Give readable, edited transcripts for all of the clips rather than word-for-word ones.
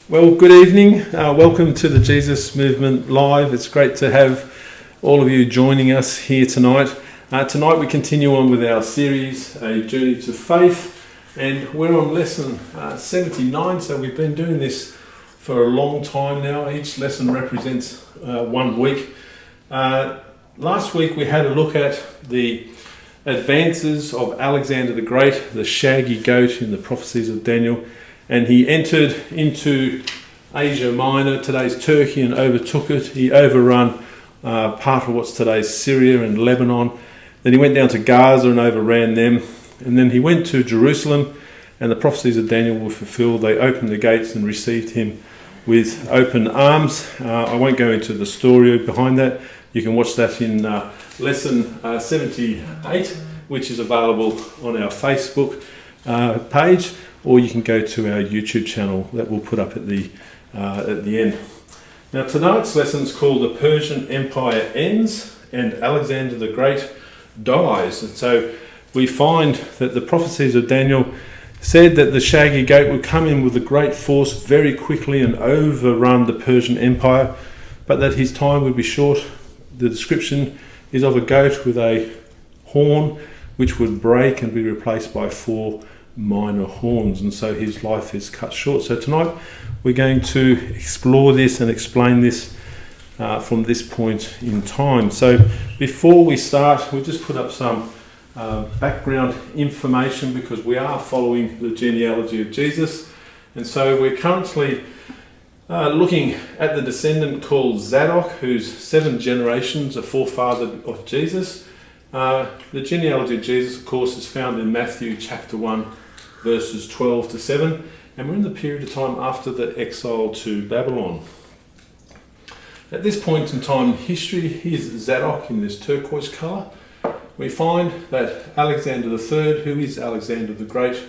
Well, good evening. Welcome to the Jesus Movement Live. It's great to have all of you joining us here tonight. Tonight we continue on with our series, A Journey to Faith, and we're on lesson 79, so we've been doing this for a long time now. Each lesson represents 1 week. Last week we had a look at the advances of Alexander the Great, the Shaggy goat in the prophecies of Daniel, and he entered into Asia Minor, today's Turkey, and overtook it. He overrun part of what's today's Syria and Lebanon. Then he went down to Gaza and overran them. And then he went to Jerusalem, and the prophecies of Daniel were fulfilled. They opened the gates and received him with open arms. I won't go into the story behind that. You can watch that in lesson 78, which is available on our Facebook page, or you can go to our YouTube channel that we'll put up at the end. Now tonight's lesson is called The Persian Empire Ends and Alexander the Great Dies. And so we find that the prophecies of Daniel said that the Shaggy goat would come in with a great force very quickly and overrun the Persian Empire, but that his time would be short. The description is of a goat with a horn which would break and be replaced by 4 minor horns, and so his life is cut short. So tonight we're going to explore this and explain this from this point in time. So before we start, we'll just put up some background information, because we are following the genealogy of Jesus, and so we're currently looking at the descendant called Zadok, who's 7 generations, a forefather of Jesus. The genealogy of Jesus, of course, is found in Matthew chapter 1, verses 12 to 7, and we're in the period of time after the exile to Babylon. At this point in time in history, here's Zadok in this turquoise colour. We find that Alexander III, who is Alexander the Great,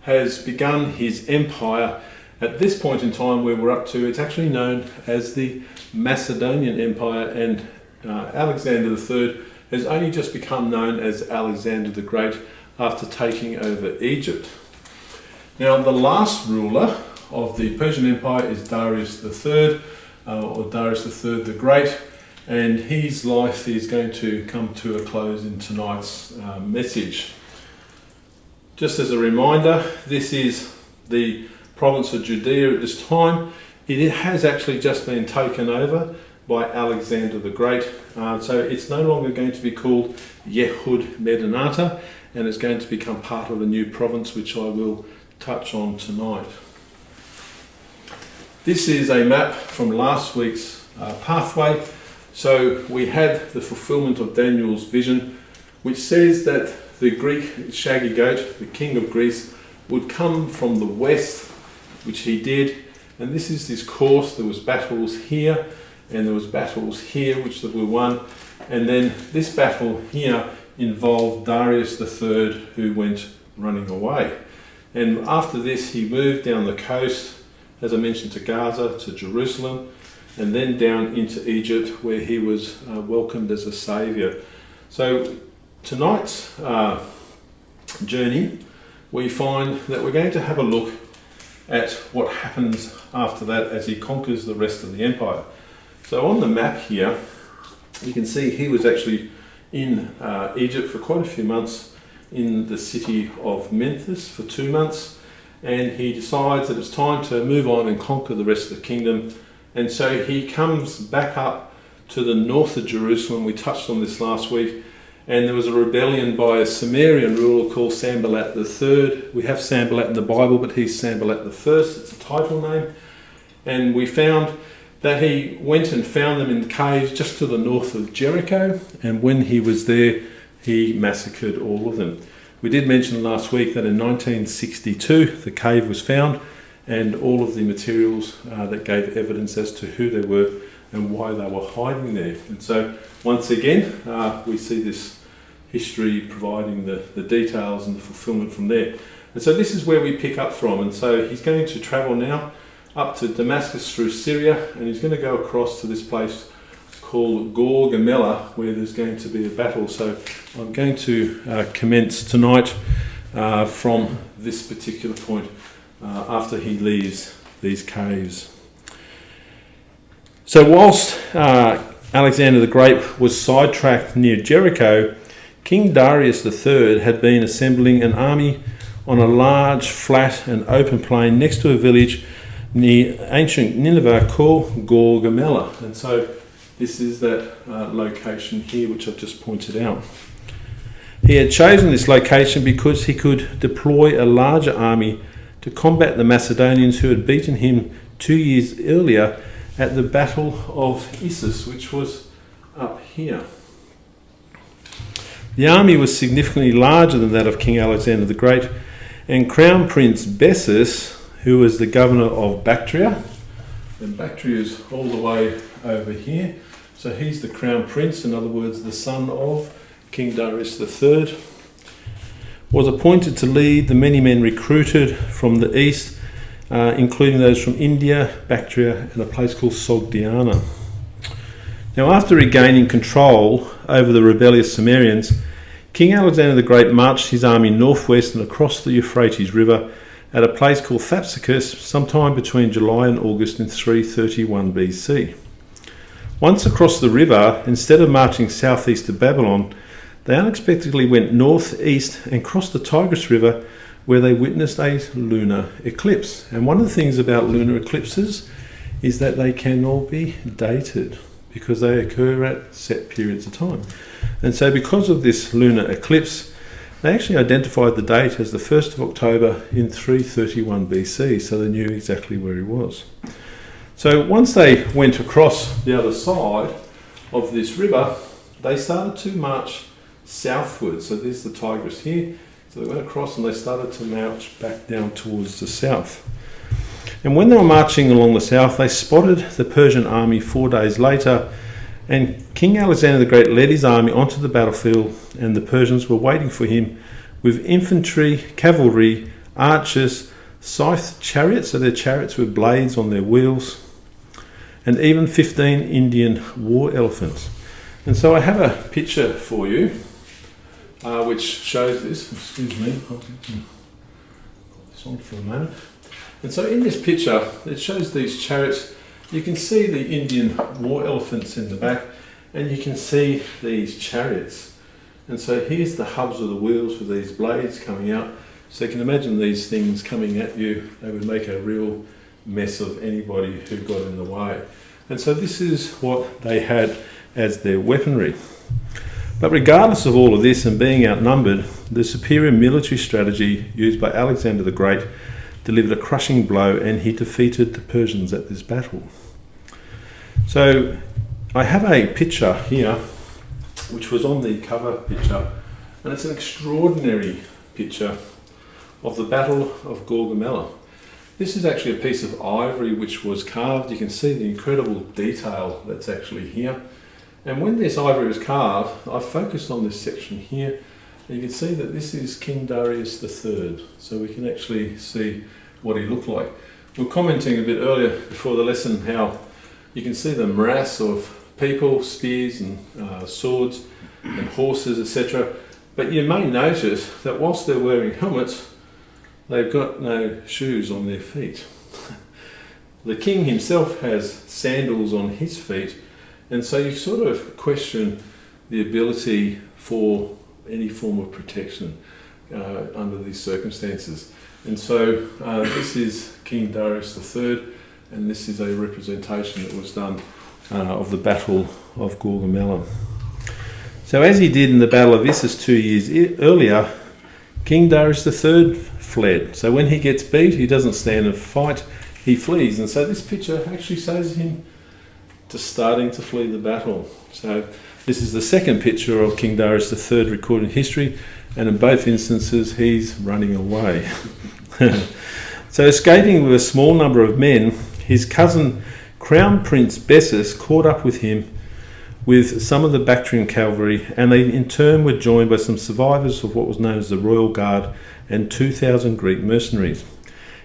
has begun his empire. At this point in time where we're up to, it's actually known as the Macedonian Empire, and Alexander III has only just become known as Alexander the Great after taking over Egypt. Now, the last ruler of the Persian Empire is Darius III, or Darius III the Great, and his life is going to come to a close in tonight's message. Just as a reminder, this is the Province of Judea at this time. It has actually just been taken over by Alexander the Great, so it's no longer going to be called Yehud Medinata, and it's going to become part of a new province, which I will touch on tonight. This is a map from last week's pathway. So we had the fulfillment of Daniel's vision, which says that the Greek Shaggy goat, the king of Greece, would come from the west, which he did. And this is his course. There was battles here, and there was battles here, which were won. And then this battle here involved Darius III, who went running away. And after this, he moved down the coast, as I mentioned, to Gaza, to Jerusalem, and then down into Egypt, where he was welcomed as a saviour. So tonight's journey, we find that we're going to have a look at what happens after that as he conquers the rest of the empire. So on the map here, you can see he was actually in Egypt for quite a few months, in the city of Memphis for 2 months, and he decides that it's time to move on and conquer the rest of the kingdom. And so he comes back up to the north of Jerusalem. We touched on this last week, and there was a rebellion by a Sumerian ruler called Sanballat III. We have Sanballat in the Bible, but he's Sanballat I. It's a title name. And we found that he went and found them in caves just to the north of Jericho, and when he was there, he massacred all of them. We did mention last week that in 1962 the cave was found, and all of the materials that gave evidence as to who they were and why they were hiding there. And so once again we see this history providing the details and the fulfillment from there. And so this is where we pick up from. And so he's going to travel now up to Damascus through Syria, and he's going to go across to this place called Golgomella, where there's going to be a battle. So I'm going to commence tonight from this particular point after he leaves these caves. So whilst Alexander the Great was sidetracked near Jericho, King Darius III had been assembling an army on a large, flat and open plain next to a village near ancient Nineveh called Golgomella. And so this is that location here which I've just pointed out. He had chosen this location because he could deploy a larger army to combat the Macedonians who had beaten him 2 years earlier at the Battle of Issus, which was up here. The army was significantly larger than that of King Alexander the Great, and Crown Prince Bessus, who was the governor of Bactria, and Bactria is all the way over here, so he's the Crown Prince, in other words, the son of King Darius III, was appointed to lead the many men recruited from the east, including those from India, Bactria, and a place called Sogdiana. Now, after regaining control over the rebellious Sumerians, King Alexander the Great marched his army northwest and across the Euphrates River at a place called Thapsacus sometime between July and August in 331 BC. Once across the river, instead of marching southeast to Babylon, they unexpectedly went northeast and crossed the Tigris River, where they witnessed a lunar eclipse. And one of the things about lunar eclipses is that they can all be dated, because they occur at set periods of time. And so because of this lunar eclipse, they actually identified the date as the 1st of October in 331 BC, so they knew exactly where he was. So once they went across the other side of this river, they started to march southward. So there's the Tigris here. So they went across and they started to march back down towards the south. And when they were marching along the south, they spotted the Persian army 4 days later, and King Alexander the Great led his army onto the battlefield, and the Persians were waiting for him with infantry, cavalry, archers, scythed chariots, so their chariots with blades on their wheels, and even 15 Indian war elephants. And so I have a picture for you which shows this. Excuse me, I'll put this on for a moment. And so in this picture, it shows these chariots. You can see the Indian war elephants in the back, and you can see these chariots. And so here's the hubs of the wheels with these blades coming out. So you can imagine these things coming at you. They would make a real mess of anybody who got in the way. And so this is what they had as their weaponry. But regardless of all of this and being outnumbered, the superior military strategy used by Alexander the Great delivered a crushing blow, and he defeated the Persians at this battle. So I have a picture here which was on the cover picture, and it's an extraordinary picture of the Battle of Golgomella. This is actually a piece of ivory which was carved. You can see the incredible detail that's actually here. And when this ivory was carved, I focused on this section here. You can see that this is King Darius III, so we can actually see what he looked like. We were commenting a bit earlier before the lesson how you can see the morass of people, spears and swords and horses, etc. But you may notice that whilst they're wearing helmets, they've got no shoes on their feet. The king himself has sandals on his feet, and so you sort of question the ability for any form of protection under these circumstances. And so this is King Darius III, and this is a representation that was done of the Battle of Golgomella. So as he did in the Battle of Issus 2 years earlier, King Darius III fled. So when he gets beat, he doesn't stand and fight, he flees. And so this picture actually shows him just starting to flee the battle. So this is the second picture of King Darius III recorded in history, and in both instances he's running away. So escaping with a small number of men, his cousin Crown Prince Bessus caught up with him with some of the Bactrian cavalry, and they in turn were joined by some survivors of what was known as the Royal Guard and 2,000 Greek mercenaries.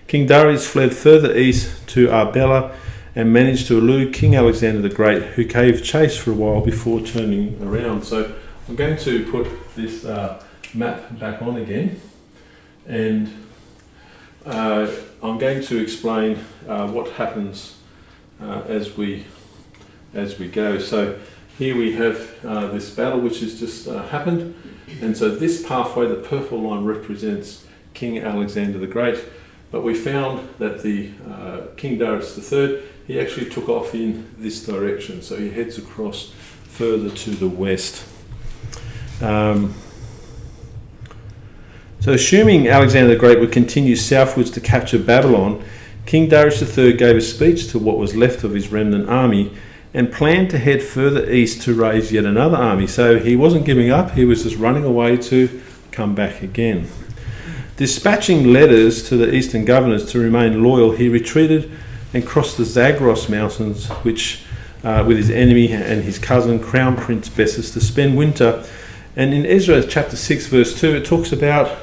King Darius fled further east to Arbela and managed to elude King Alexander the Great, who gave chase for a while before turning around. So I'm going to put this map back on again, and I'm going to explain what happens as we go. So here we have this battle which has just happened, and so this pathway, the purple line, represents King Alexander the Great. But we found that the King Darius III, he actually took off in this direction, so he heads across further to the west. So assuming Alexander the Great would continue southwards to capture Babylon, King Darius III gave a speech to what was left of his remnant army and planned to head further east to raise yet another army. So he wasn't giving up, he was just running away to come back again. Dispatching letters to the eastern governors to remain loyal, he retreated and crossed the Zagros mountains, which with his enemy and his cousin, Crown Prince Bessus, to spend winter. And in Ezra chapter 6 verse 2, it talks about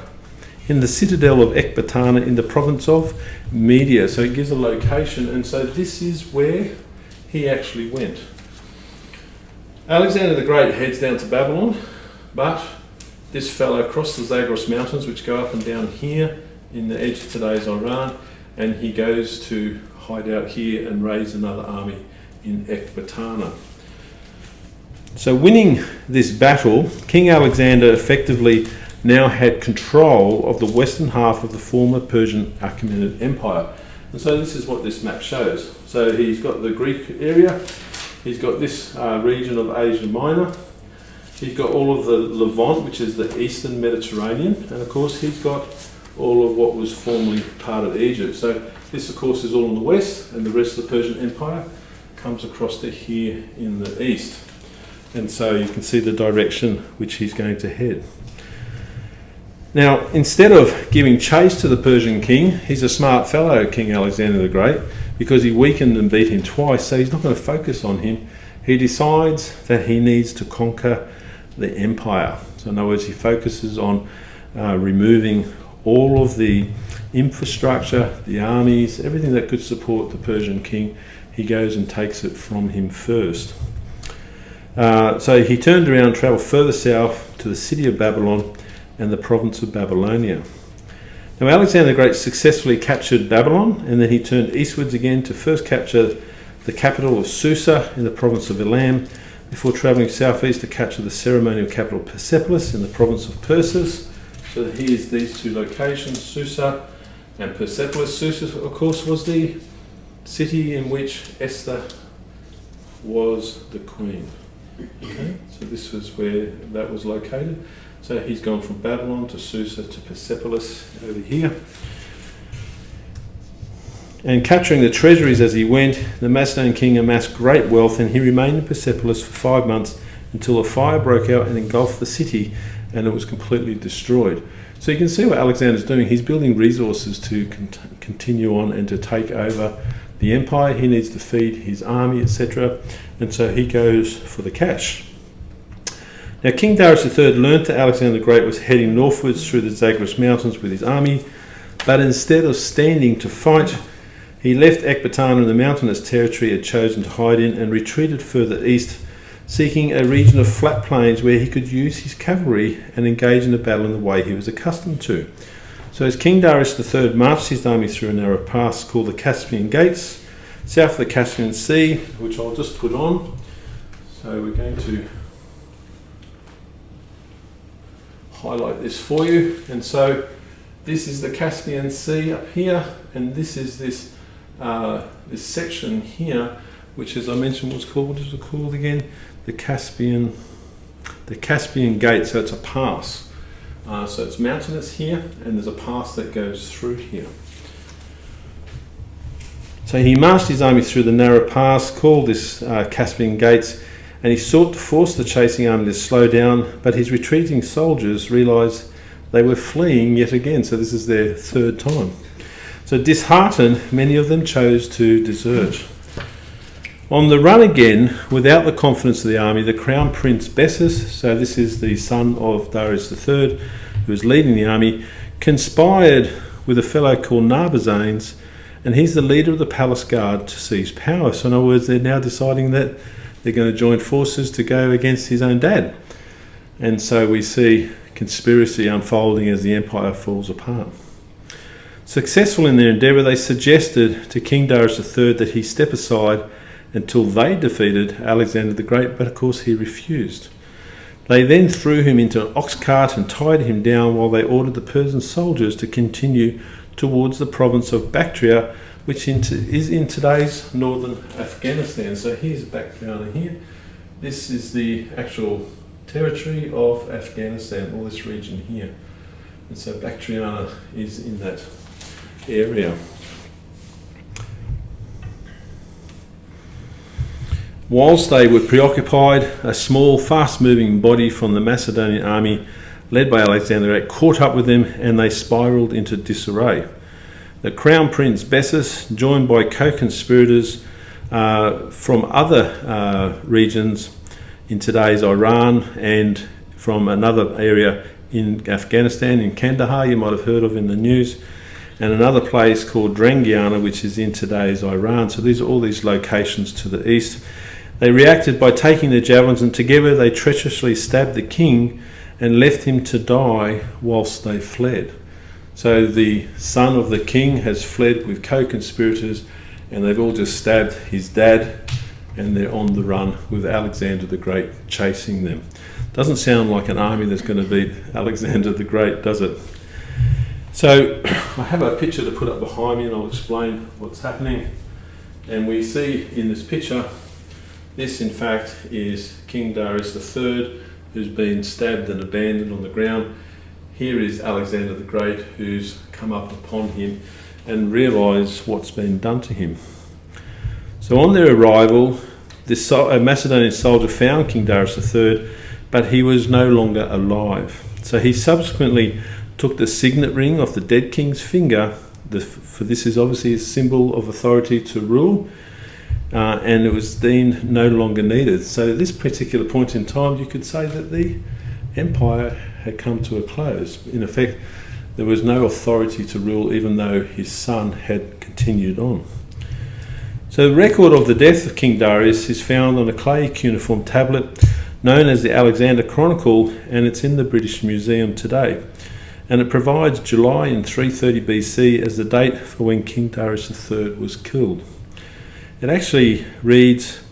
in the citadel of Ecbatana in the province of Media. So it gives a location, and so this is where he actually went. Alexander the Great heads down to Babylon, but this fellow crossed the Zagros mountains, which go up and down here in the edge of today's Iran, and he goes to hide out here and raise another army in Ecbatana. So winning this battle, King Alexander effectively now had control of the western half of the former Persian Achaemenid Empire. And so this is what this map shows. So he's got the Greek area, he's got this region of Asia Minor, he's got all of the Levant, which is the eastern Mediterranean, and of course he's got all of what was formerly part of Egypt. So this of course is all in the west, and the rest of the Persian Empire comes across to here in the east. And so you can see the direction which he's going to head. Now, instead of giving chase to the Persian king, he's a smart fellow, King Alexander the Great, because he weakened and beat him twice, so he's not going to focus on him. He decides that he needs to conquer the empire. So in other words, he focuses on removing all of the infrastructure, the armies, everything that could support the Persian king. He goes and takes it from him first. So he turned around and travelled further south to the city of Babylon and the province of Babylonia. Now Alexander the Great successfully captured Babylon, and then he turned eastwards again to first capture the capital of Susa in the province of Elam, before travelling southeast to capture the ceremonial capital Persepolis in the province of Persis. So here's these two locations, Susa and Persepolis. Susa, of course, was the city in which Esther was the queen. Okay, so this was where that was located. So he's gone from Babylon to Susa to Persepolis over here. And capturing the treasuries as he went, the Macedonian king amassed great wealth, and he remained in Persepolis for 5 months until a fire broke out and engulfed the city, and it was completely destroyed. So you can see what Alexander's doing. He's building resources to continue on and to take over the empire. He needs to feed his army, etc. And so he goes for the cash. Now King Darius III learned that Alexander the Great was heading northwards through the Zagros mountains with his army, but instead of standing to fight, he left Ecbatana and the mountainous territory he had chosen to hide in and retreated further east, seeking a region of flat plains where he could use his cavalry and engage in a battle in the way he was accustomed to. So as King Darius III marched his army through a narrow pass called the Caspian Gates, south of the Caspian Sea, which I'll just put on. So we're going to highlight this for you. And so this is the Caspian Sea up here, and this is this section here, which, as I mentioned, was called, what is it called again? The Caspian Gate. So it's a pass. So it's mountainous here, and there's a pass that goes through here. So he marched his army through the narrow pass called this Caspian Gates, and he sought to force the chasing army to slow down, but his retreating soldiers realised they were fleeing yet again. So this is their third time. So disheartened, many of them chose to desert. On the run again, without the confidence of the army, the Crown Prince Bessus, so this is the son of Darius III, who was leading the army, conspired with a fellow called Narbazanes, and he's the leader of the palace guard, to seize power. So in other words, they're now deciding that they're going to join forces to go against his own dad. And so we see conspiracy unfolding as the empire falls apart. Successful in their endeavour, they suggested to King Darius III that he step aside until they defeated Alexander the Great, but of course he refused. They then threw him into an ox cart and tied him down while they ordered the Persian soldiers to continue towards the province of Bactria, which is in today's northern Afghanistan. So here's Bactriana here. This is the actual territory of Afghanistan, all this region here. And so Bactriana is in that area. Whilst they were preoccupied, a small, fast-moving body from the Macedonian army, led by Alexander the Great, caught up with them, and they spiralled into disarray. The crown prince Bessus, joined by co-conspirators from other regions in today's Iran and from another area in Afghanistan, in Kandahar, you might have heard of in the news, and another place called Drangiana, which is in today's Iran. So these are all these locations to the east. They reacted by taking their javelins, and together they treacherously stabbed the king and left him to die whilst they fled. So the son of the king has fled with co-conspirators, and they've all just stabbed his dad, and they're on the run with Alexander the Great chasing them. Doesn't sound like an army that's going to beat Alexander the Great, does it? So I have a picture to put up behind me, and I'll explain what's happening. And we see in this picture, this in fact is King Darius III, who's been stabbed and abandoned on the ground. Here is Alexander the Great, who's come up upon him and realised what's been done to him. So on their arrival, this Macedonian soldier found King Darius III, but he was no longer alive. So he subsequently took the signet ring off the dead king's finger, for this is obviously a symbol of authority to rule, and it was deemed no longer needed. So at this particular point in time, you could say that the empire had come to a close. In effect, there was no authority to rule, even though his son had continued on. So the record of the death of King Darius is found on a clay cuneiform tablet known as the Alexander Chronicle, and it's in the British Museum today. And it provides July in 330 BC as the date for when King Darius III was killed. It actually reads,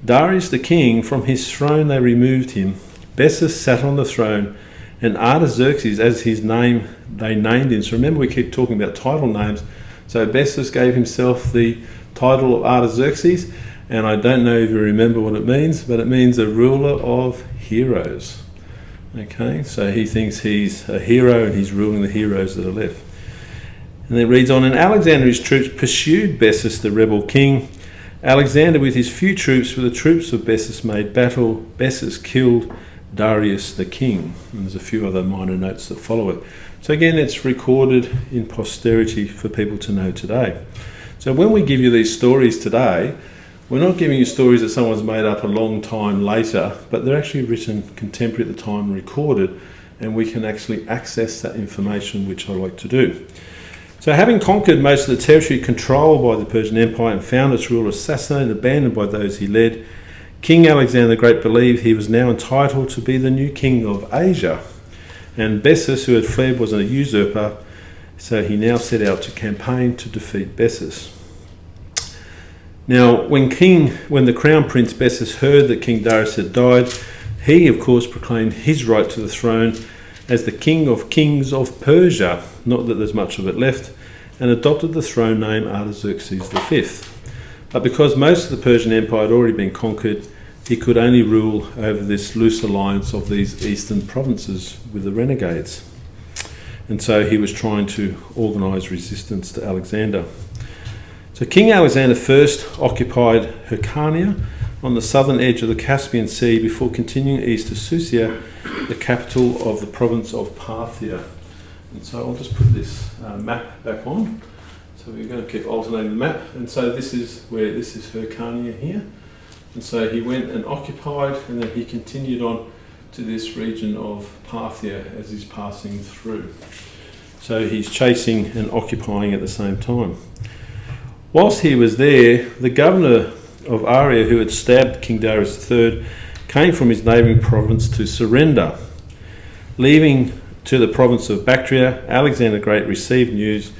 Darius the king, from his throne they removed him. Bessus sat on the throne, and Artaxerxes, as his name, they named him. So remember, we keep talking about title names. So Bessus gave himself the title of Artaxerxes, and I don't know if you remember what it means, but it means a ruler of heroes. Okay, so he thinks he's a hero and he's ruling the heroes that are left. And it reads on, and Alexander and his troops pursued Bessus the rebel king. Alexander with his few troops with the troops of Bessus made battle. Bessus killed Darius the king. And there's a few other minor notes that follow it. So again, it's recorded in posterity for people to know today. So when we give you these stories today, we're not giving you stories that someone's made up a long time later, but they're actually written contemporary at the time and recorded, and we can actually access that information, which I like to do. So having conquered most of the territory controlled by the Persian Empire and found its ruler assassinated and abandoned by those he led, King Alexander the Great believed he was now entitled to be the new king of Asia. And Bessus, who had fled, was a usurper, so he now set out to campaign to defeat Bessus. Now, when the crown prince Bessus heard that King Darius had died, he, of course, proclaimed his right to the throne as the king of kings of Persia, not that there's much of it left, and adopted the throne name Artaxerxes V. But because most of the Persian Empire had already been conquered, he could only rule over this loose alliance of these eastern provinces with the renegades. And so he was trying to organise resistance to Alexander. So King Alexander first occupied Hyrcania on the southern edge of the Caspian Sea before continuing east to Susia, the capital of the province of Parthia. And so I'll just put this map back on. So we're going to keep alternating the map. And so this is Hyrcania here. And so he went and occupied, and then he continued on to this region of Parthia as he's passing through. So he's chasing and occupying at the same time. Whilst he was there, the governor of Aria, who had stabbed King Darius III, came from his neighbouring province to surrender. Leaving to the province of Bactria, Alexander the Great received news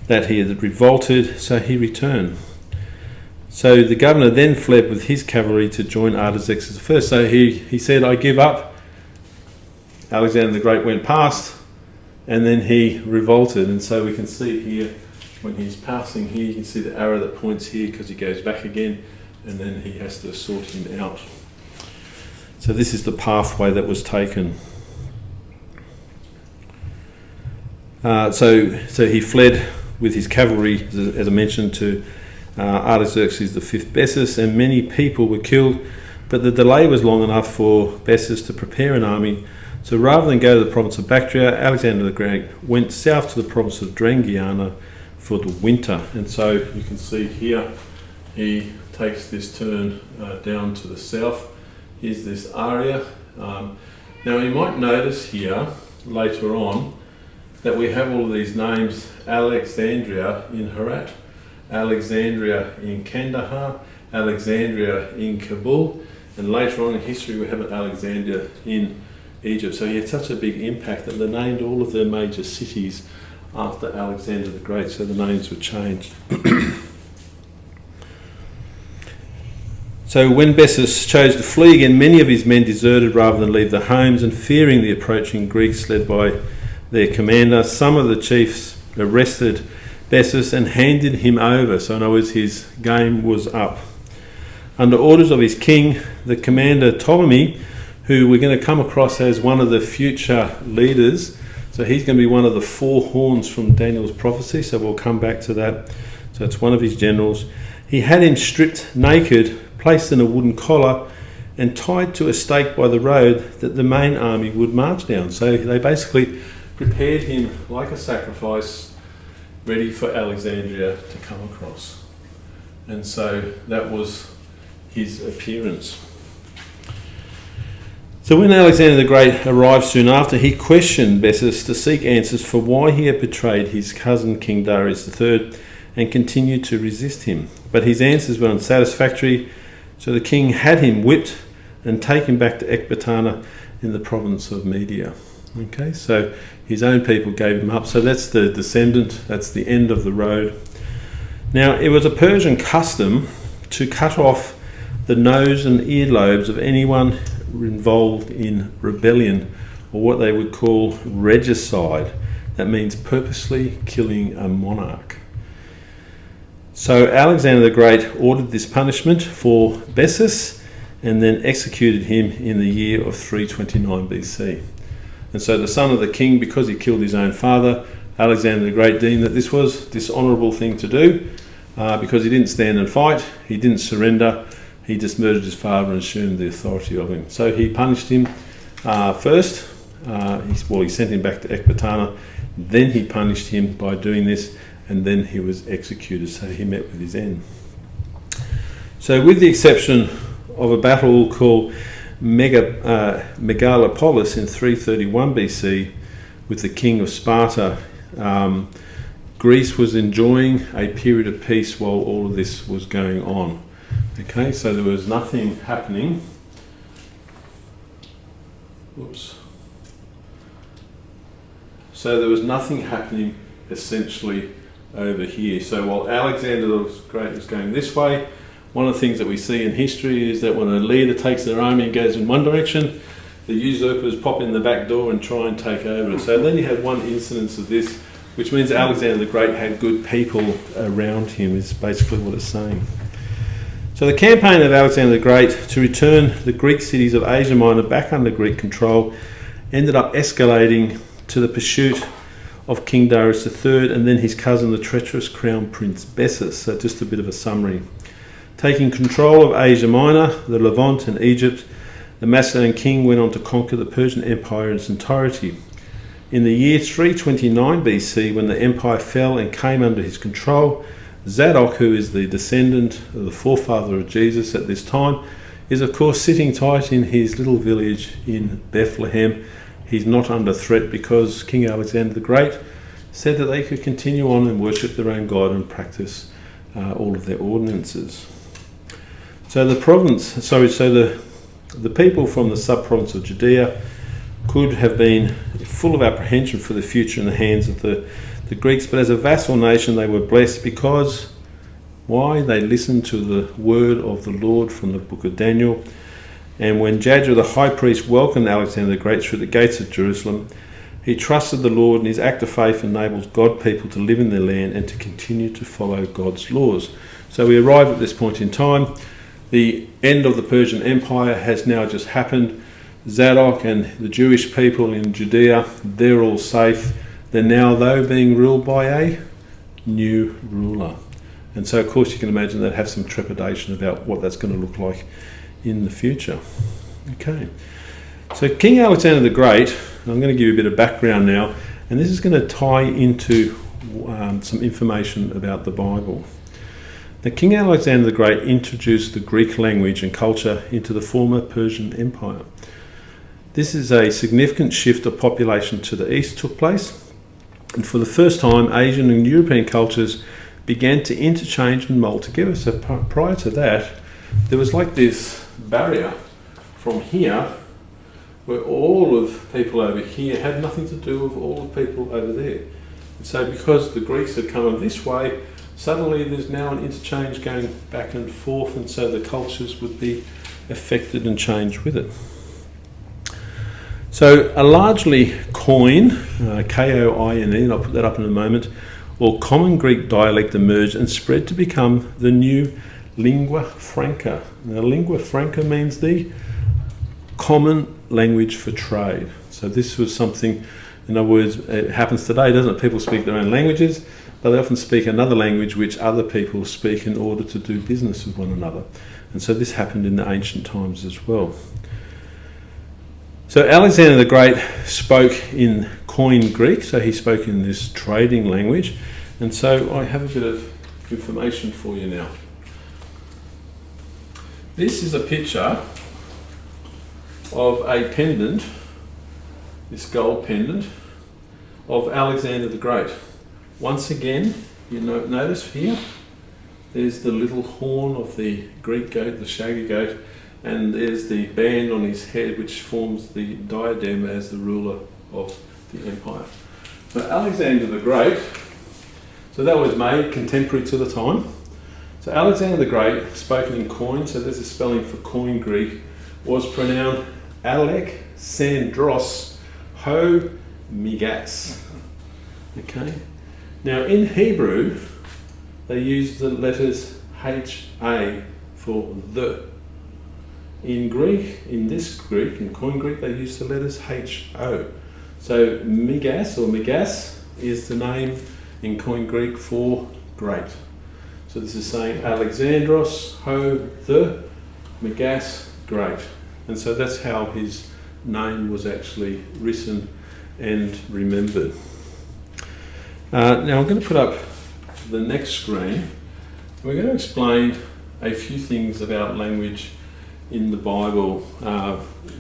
that he had revolted, so he returned. So the governor then fled with his cavalry to join Artaxerxes I. So he said, I give up. Alexander the Great went past, and then he revolted. And so we can see here, when he's passing here, you can see the arrow that points here because he goes back again, and then he has to sort him out. So this is the pathway that was taken. So he fled with his cavalry, as I mentioned, to Artaxerxes V Bessus, and many people were killed, but the delay was long enough for Bessus to prepare an army. So rather than go to the province of Bactria, Alexander the Great went south to the province of Drangiana for the winter. And so you can see here, he takes this turn down to the south. Here's this area. Now you might notice here, later on, that we have all of these names: Alexandria in Herat, Alexandria in Kandahar, Alexandria in Kabul, and later on in history we have an Alexandria in Egypt. So he had such a big impact that they named all of their major cities after Alexander the Great, so the names were changed. So when Bessus chose to flee again, many of his men deserted rather than leave their homes, and fearing the approaching Greeks led by their commander, some of the chiefs arrested Bessus and handed him over. So in other words, his game was up. Under orders of his king, the commander Ptolemy, who we're going to come across as one of the future leaders, so he's going to be one of the four horns from Daniel's prophecy, so we'll come back to that. So it's one of his generals. He had him stripped naked, placed in a wooden collar, and tied to a stake by the road that the main army would march down. So they basically prepared him like a sacrifice, ready for Alexandria to come across. And so that was his appearance. So when Alexander the Great arrived soon after, he questioned Bessus to seek answers for why he had betrayed his cousin King Darius III and continued to resist him. But his answers were unsatisfactory, so the king had him whipped and taken back to Ecbatana in the province of Media. Okay, so his own people gave him up. So that's the descendant, that's the end of the road. Now, it was a Persian custom to cut off the nose and earlobes of anyone involved in rebellion, or what they would call regicide. That means purposely killing a monarch. So Alexander the Great ordered this punishment for Bessus and then executed him in the year of 329 BC. And so the son of the king, because he killed his own father, Alexander the Great deemed that this was a dishonourable thing to do because he didn't stand and fight, he didn't surrender, he just murdered his father and assumed the authority of him. So he punished him first. He sent him back to Ecbatana. Then he punished him by doing this, and then he was executed. So he met with his end. So with the exception of a battle called Megalopolis in 331 BC with the king of Sparta, Greece was enjoying a period of peace while all of this was going on. Okay, so there was nothing happening. So there was nothing happening essentially over here. So while Alexander the Great was going this way, one of the things that we see in history is that when a leader takes their army and goes in one direction, the usurpers pop in the back door and try and take over. So then you have one incidence of this, which means Alexander the Great had good people around him, is basically what it's saying. So the campaign of Alexander the Great to return the Greek cities of Asia Minor back under Greek control ended up escalating to the pursuit of King Darius III and then his cousin, the treacherous crown prince Bessus. So just a bit of a summary. Taking control of Asia Minor, the Levant and Egypt, the Macedonian king went on to conquer the Persian Empire in its entirety. In the year 329 BC, when the empire fell and came under his control, Zadok, who is the descendant of the forefather of Jesus at this time, is of course sitting tight in his little village in Bethlehem. He's not under threat because King Alexander the Great said that they could continue on and worship their own God and practice all of their ordinances. So the people from the sub-province of Judea could have been full of apprehension for the future in the hands of the the Greeks, but as a vassal nation they were blessed because, why? They listened to the word of the Lord from the book of Daniel. And when Ezra the high priest welcomed Alexander the Great through the gates of Jerusalem, he trusted the Lord, and his act of faith enables God people to live in their land and to continue to follow God's laws. So we arrive at this point in time. The end of the Persian Empire has now just happened. Zadok and the Jewish people in Judea, they're all safe. They're now, though, being ruled by a new ruler. And so, of course, you can imagine they'd have some trepidation about what that's going to look like in the future. Okay. So King Alexander the Great, I'm going to give you a bit of background now, and this is going to tie into some information about the Bible. Now, King Alexander the Great introduced the Greek language and culture into the former Persian Empire. This is a significant shift of population to the east took place, and for the first time, Asian and European cultures began to interchange and mold together. So prior to that, there was like this barrier from here, where all of people over here had nothing to do with all the people over there. And so because the Greeks had come this way, suddenly there's now an interchange going back and forth, and so the cultures would be affected and changed with it. So a largely Koine, K-O-I-N-E, and I'll put that up in a moment, or common Greek dialect emerged and spread to become the new lingua franca. Now, lingua franca means the common language for trade. So this was something, in other words, it happens today, doesn't it? People speak their own languages, but they often speak another language which other people speak in order to do business with one another. And so this happened in the ancient times as well. So Alexander the Great spoke in Koine Greek, so he spoke in this trading language. And so I have a bit of information for you now. This is a picture of a pendant, this gold pendant, of Alexander the Great. Once again, you notice here, there's the little horn of the Greek goat, the Shaggy goat, and there's the band on his head which forms the diadem as the ruler of the empire. So Alexander the Great, so that was made contemporary to the time. So Alexander the Great, spoken in Koine, so there's a spelling for Koine Greek, was pronounced Alexandros ho migas. Okay. Now in Hebrew, they use the letters H-A for the. In Greek, in Koine Greek, they use the letters H-O. So migas or migas is the name in Koine Greek for great. So this is saying Alexandros ho the migas great. And so that's how his name was actually written and remembered. Now I'm going to put up the next screen. We're going to explain a few things about language in the Bible,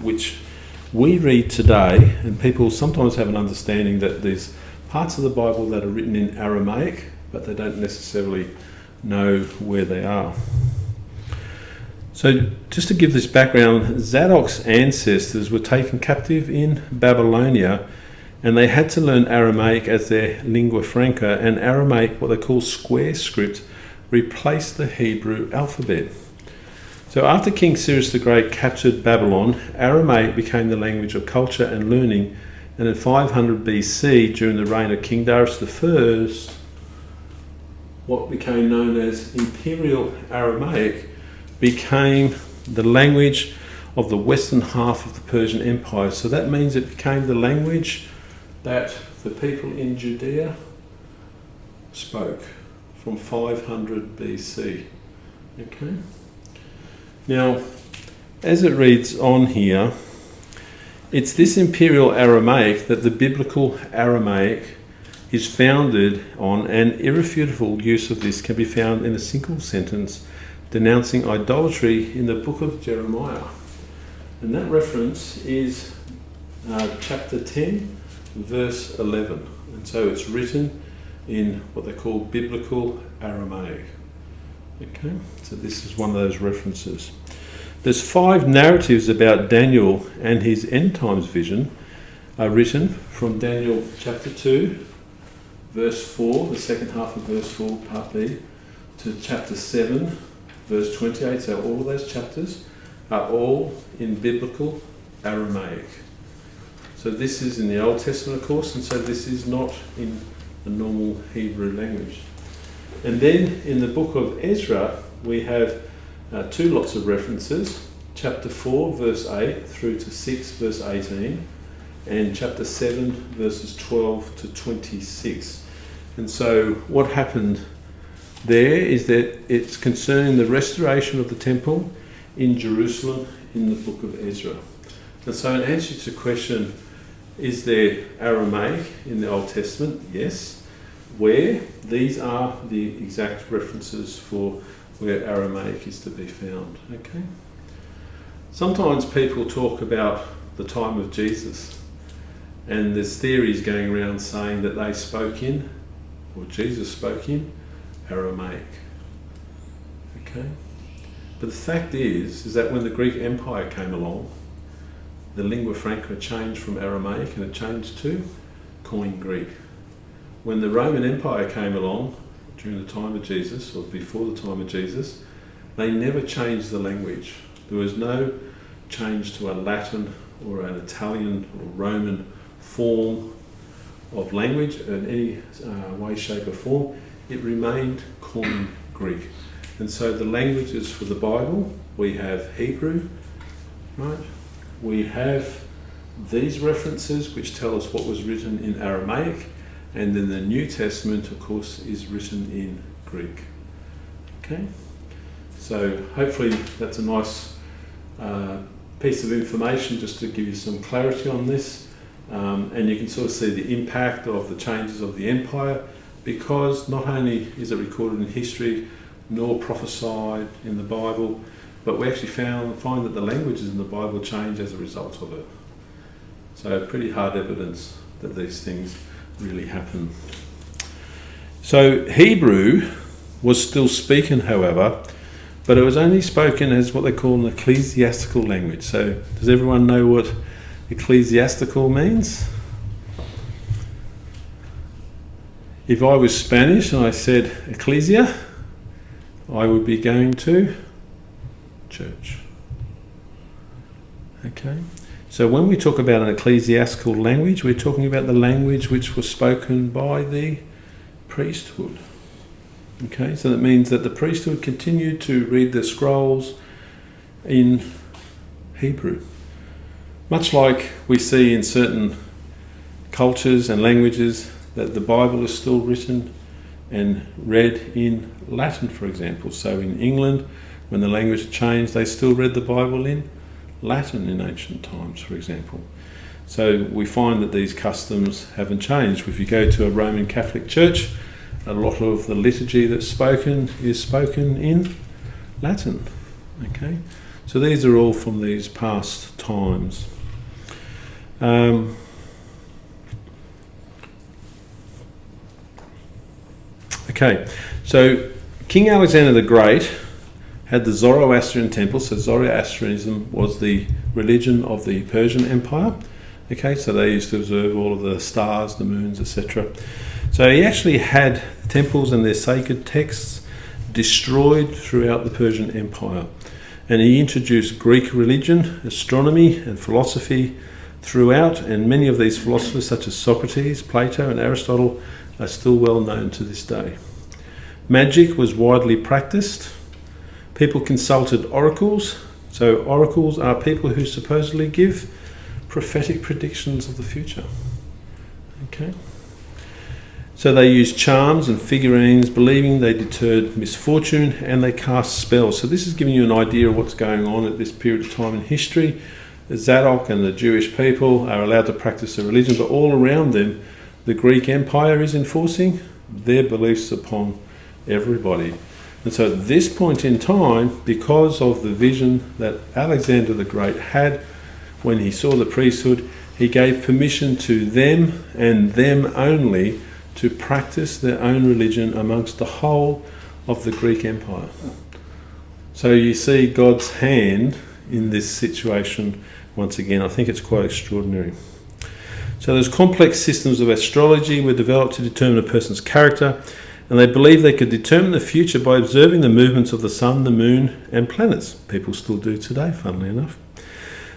which we read today, and people sometimes have an understanding that there's parts of the Bible that are written in Aramaic, but they don't necessarily know where they are. So just to give this background, Zadok's ancestors were taken captive in Babylonia, and they had to learn Aramaic as their lingua franca, and Aramaic, what they call square script, replaced the Hebrew alphabet. So after King Cyrus the Great captured Babylon, Aramaic became the language of culture and learning, and in 500 BC, during the reign of King Darius I, what became known as Imperial Aramaic became the language of the western half of the Persian Empire. So that means it became the language that the people in Judea spoke from 500 BC. Okay. Now, as it reads on here, it's this Imperial Aramaic that the biblical Aramaic is founded on, and irrefutable use of this can be found in a single sentence denouncing idolatry in the book of Jeremiah. And that reference is chapter 10, verse 11. And so it's written in what they call biblical Aramaic. Okay, so this is one of those references. There's 5 narratives about Daniel and his end times vision are written from Daniel chapter 2, verse 4, the second half of verse 4, part B, to chapter 7, verse 28. So all of those chapters are all in biblical Aramaic. So this is in the Old Testament, of course, and so this is not in the normal Hebrew language. And then in the book of Ezra, we have two lots of references, chapter 4, verse 8 through to 6, verse 18, and chapter 7, verses 12 to 26. And so what happened there is that it's concerning the restoration of the temple in Jerusalem in the book of Ezra. And so in answer to the question, is there Aramaic in the Old Testament? Yes. Where? These are the exact references for where Aramaic is to be found. Okay. Sometimes people talk about the time of Jesus, and there's theories going around saying that they spoke in, or Jesus spoke in, Aramaic. Okay. But the fact is that when the Greek Empire came along, the lingua franca changed from Aramaic and it changed to Koine Greek. When the Roman Empire came along during the time of Jesus, or before the time of Jesus, they never changed the language. There was no change to a Latin or an Italian or Roman form of language in any way, shape or form. It remained Koine Greek. And so the languages for the Bible, we have Hebrew, right? We have these references which tell us what was written in Aramaic, and then the New Testament, of course, is written in Greek. Okay? So hopefully that's a nice piece of information just to give you some clarity on this. And you can sort of see the impact of the changes of the empire, because not only is it recorded in history, nor prophesied in the Bible, but we actually find that the languages in the Bible change as a result of it. So pretty hard evidence that these things really happen. So Hebrew was still spoken, however, but it was only spoken as what they call an ecclesiastical language. So does everyone know what ecclesiastical means? If I was Spanish and I said ecclesia, I would be going to church. Okay? So when we talk about an ecclesiastical language, we're talking about the language which was spoken by the priesthood. Okay, so that means that the priesthood continued to read the scrolls in Hebrew. Much like we see in certain cultures and languages that the Bible is still written and read in Latin, for example. So in England, when the language changed, they still read the Bible in Latin in ancient times, for example. So we find that these customs haven't changed. If you go to a Roman Catholic church, a lot of the liturgy that's spoken is spoken in Latin. Okay, so these are all from these past times. Okay, so King Alexander the Great had the Zoroastrian temple. So Zoroastrianism was the religion of the Persian Empire. Okay, so they used to observe all of the stars, the moons, etc. So he actually had temples and their sacred texts destroyed throughout the Persian Empire. And he introduced Greek religion, astronomy and philosophy throughout, and many of these philosophers such as Socrates, Plato and Aristotle are still well known to this day. Magic was widely practiced. People consulted oracles. So oracles are people who supposedly give prophetic predictions of the future. Okay. So they used charms and figurines, believing they deterred misfortune, and they cast spells. So this is giving you an idea of what's going on at this period of time in history. Zadok and the Jewish people are allowed to practice their religion, but all around them, the Greek Empire is enforcing their beliefs upon everybody. And so at this point in time, because of the vision that Alexander the Great had when he saw the priesthood, he gave permission to them and them only to practice their own religion amongst the whole of the Greek Empire. So you see God's hand in this situation once again. I think it's quite extraordinary. So those complex systems of astrology were developed to determine a person's character, and they believed they could determine the future by observing the movements of the sun, the moon, and planets. People still do today, funnily enough.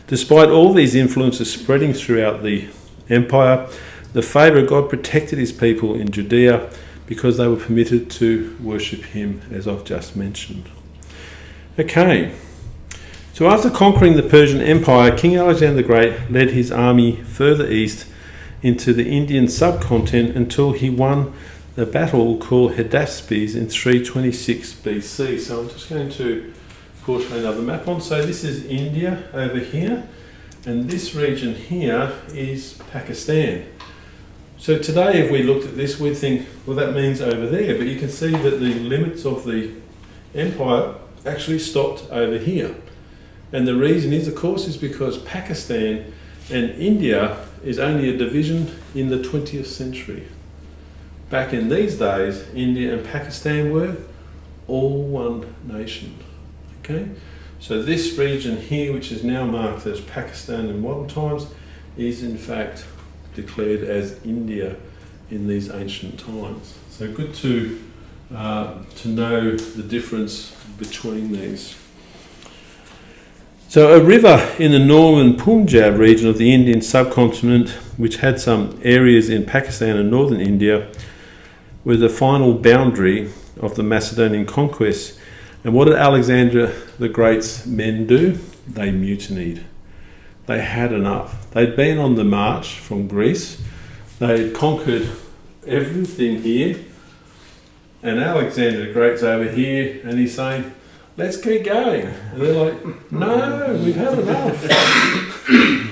Despite all these influences spreading throughout the empire, the favour of God protected his people in Judea because they were permitted to worship him, as I've just mentioned. Okay, so after conquering the Persian Empire, King Alexander the Great led his army further east into the Indian subcontinent until he won the battle called Hydaspes in 326 BC. So I'm just going to put another map on. So this is India over here, and this region here is Pakistan. So today, if we looked at this, we'd think, well, that means over there. But you can see that the limits of the empire actually stopped over here. And the reason is, of course, is because Pakistan and India is only a division in the 20th century. Back in these days, India and Pakistan were all one nation. Okay? So this region here, which is now marked as Pakistan in modern times, is in fact declared as India in these ancient times. So good to know the difference between these. So a river in the northern Punjab region of the Indian subcontinent, which had some areas in Pakistan and northern India, were the final boundary of the Macedonian conquest. And what did Alexander the Great's men do? They mutinied. They had enough. They'd been on the march from Greece. They'd conquered everything here. And Alexander the Great's over here, and he's saying, let's keep going. And they're like, no, we've had enough.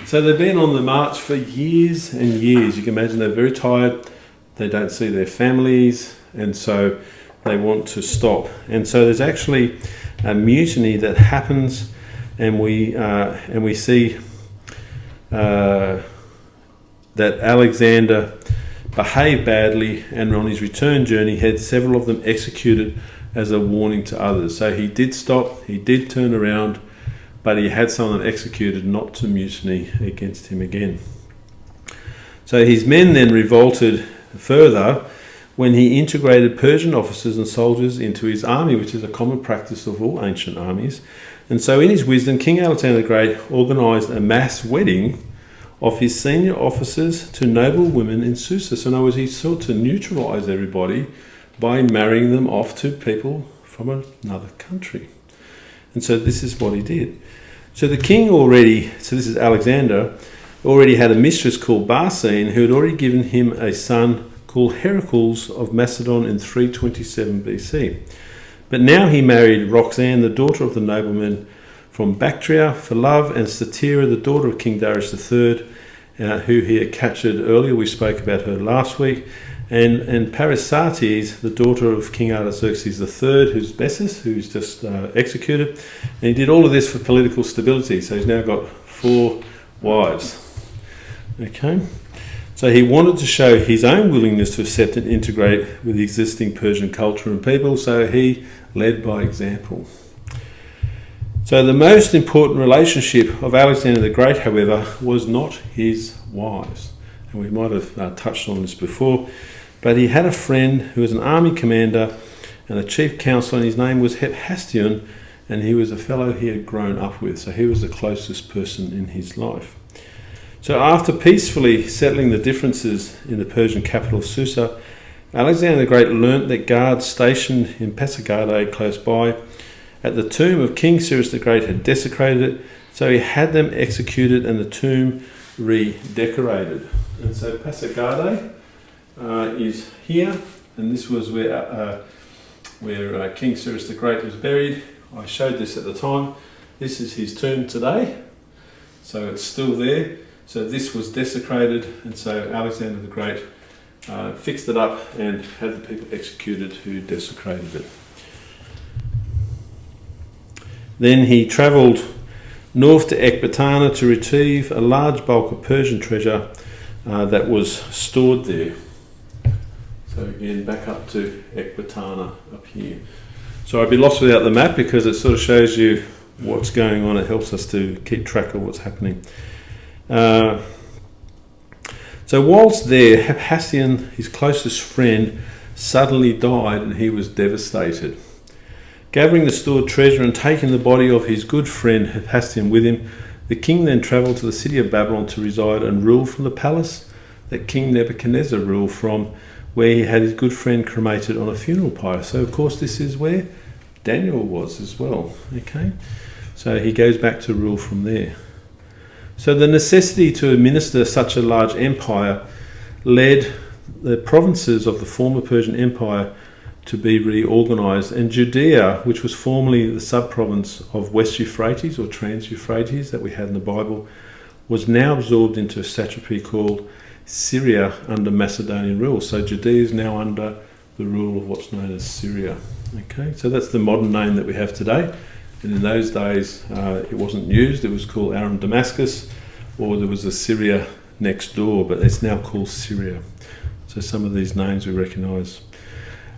So they've been on the march for years and years. You can imagine they're very tired. They don't see their families, and so they want to stop. And so there's actually a mutiny that happens, and we see that Alexander behaved badly, and on his return journey had several of them executed as a warning to others. So he did stop, he did turn around, but he had someone executed not to mutiny against him again. So his men then revolted further when he integrated Persian officers and soldiers into his army, which is a common practice of all ancient armies. And so in his wisdom, King Alexander the Great organised a mass wedding of his senior officers to noble women in Susa. So in other words, he sought to neutralise everybody by marrying them off to people from another country. And so this is what he did. So the king this is Alexander, already had a mistress called Barsine, who had already given him a son called Heracles of Macedon in 327 BC. But now he married Roxanne, the daughter of the nobleman from Bactria, for love, and Statira, the daughter of King Darius III, who he had captured earlier. We spoke about her last week. And Parasates, the daughter of King Artaxerxes III, who's Bessus, who's just executed. And he did all of this for political stability. So he's now got 4 wives. Okay? So he wanted to show his own willingness to accept and integrate with the existing Persian culture and people, so he led by example. So the most important relationship of Alexander the Great, however, was not his wives. And we might have touched on this before, but he had a friend who was an army commander and a chief counselor, and his name was Hephaestion, and he was a fellow he had grown up with, so he was the closest person in his life. So after peacefully settling the differences in the Persian capital Susa, Alexander the Great learnt that guards stationed in Pasargadae close by at the tomb of King Cyrus the Great had desecrated it, so he had them executed and the tomb redecorated. And so Pasargadae is here, and this was where King Cyrus the Great was buried. I showed this at the time. This is his tomb today, so it's still there. So this was desecrated, and so Alexander the Great fixed it up and had the people executed who desecrated it. Then he travelled north to Ecbatana to retrieve a large bulk of Persian treasure that was stored there. So again, back up to Ecbatana up here. So I'd be lost without the map because it sort of shows you what's going on. It helps us to keep track of what's happening. So whilst there, Hephaestion, his closest friend, suddenly died and he was devastated. Gathering the stored treasure and taking the body of his good friend Hephaestion with him, the king then travelled to the city of Babylon to reside and rule from the palace that King Nebuchadnezzar ruled from, where he had his good friend cremated on a funeral pyre. So of course this is where Daniel was as well. Okay, so he goes back to rule from there. So the necessity to administer such a large empire led the provinces of the former Persian Empire to be reorganised, and Judea, which was formerly the sub-province of West Euphrates or Trans-Euphrates that we had in the Bible, was now absorbed into a satrapy called Syria under Macedonian rule. So Judea is now under the rule of what's known as Syria. Okay, so that's the modern name that we have today. And in those days, it wasn't used. It was called Aram Damascus, or there was Assyria next door, but it's now called Syria. So some of these names we recognise.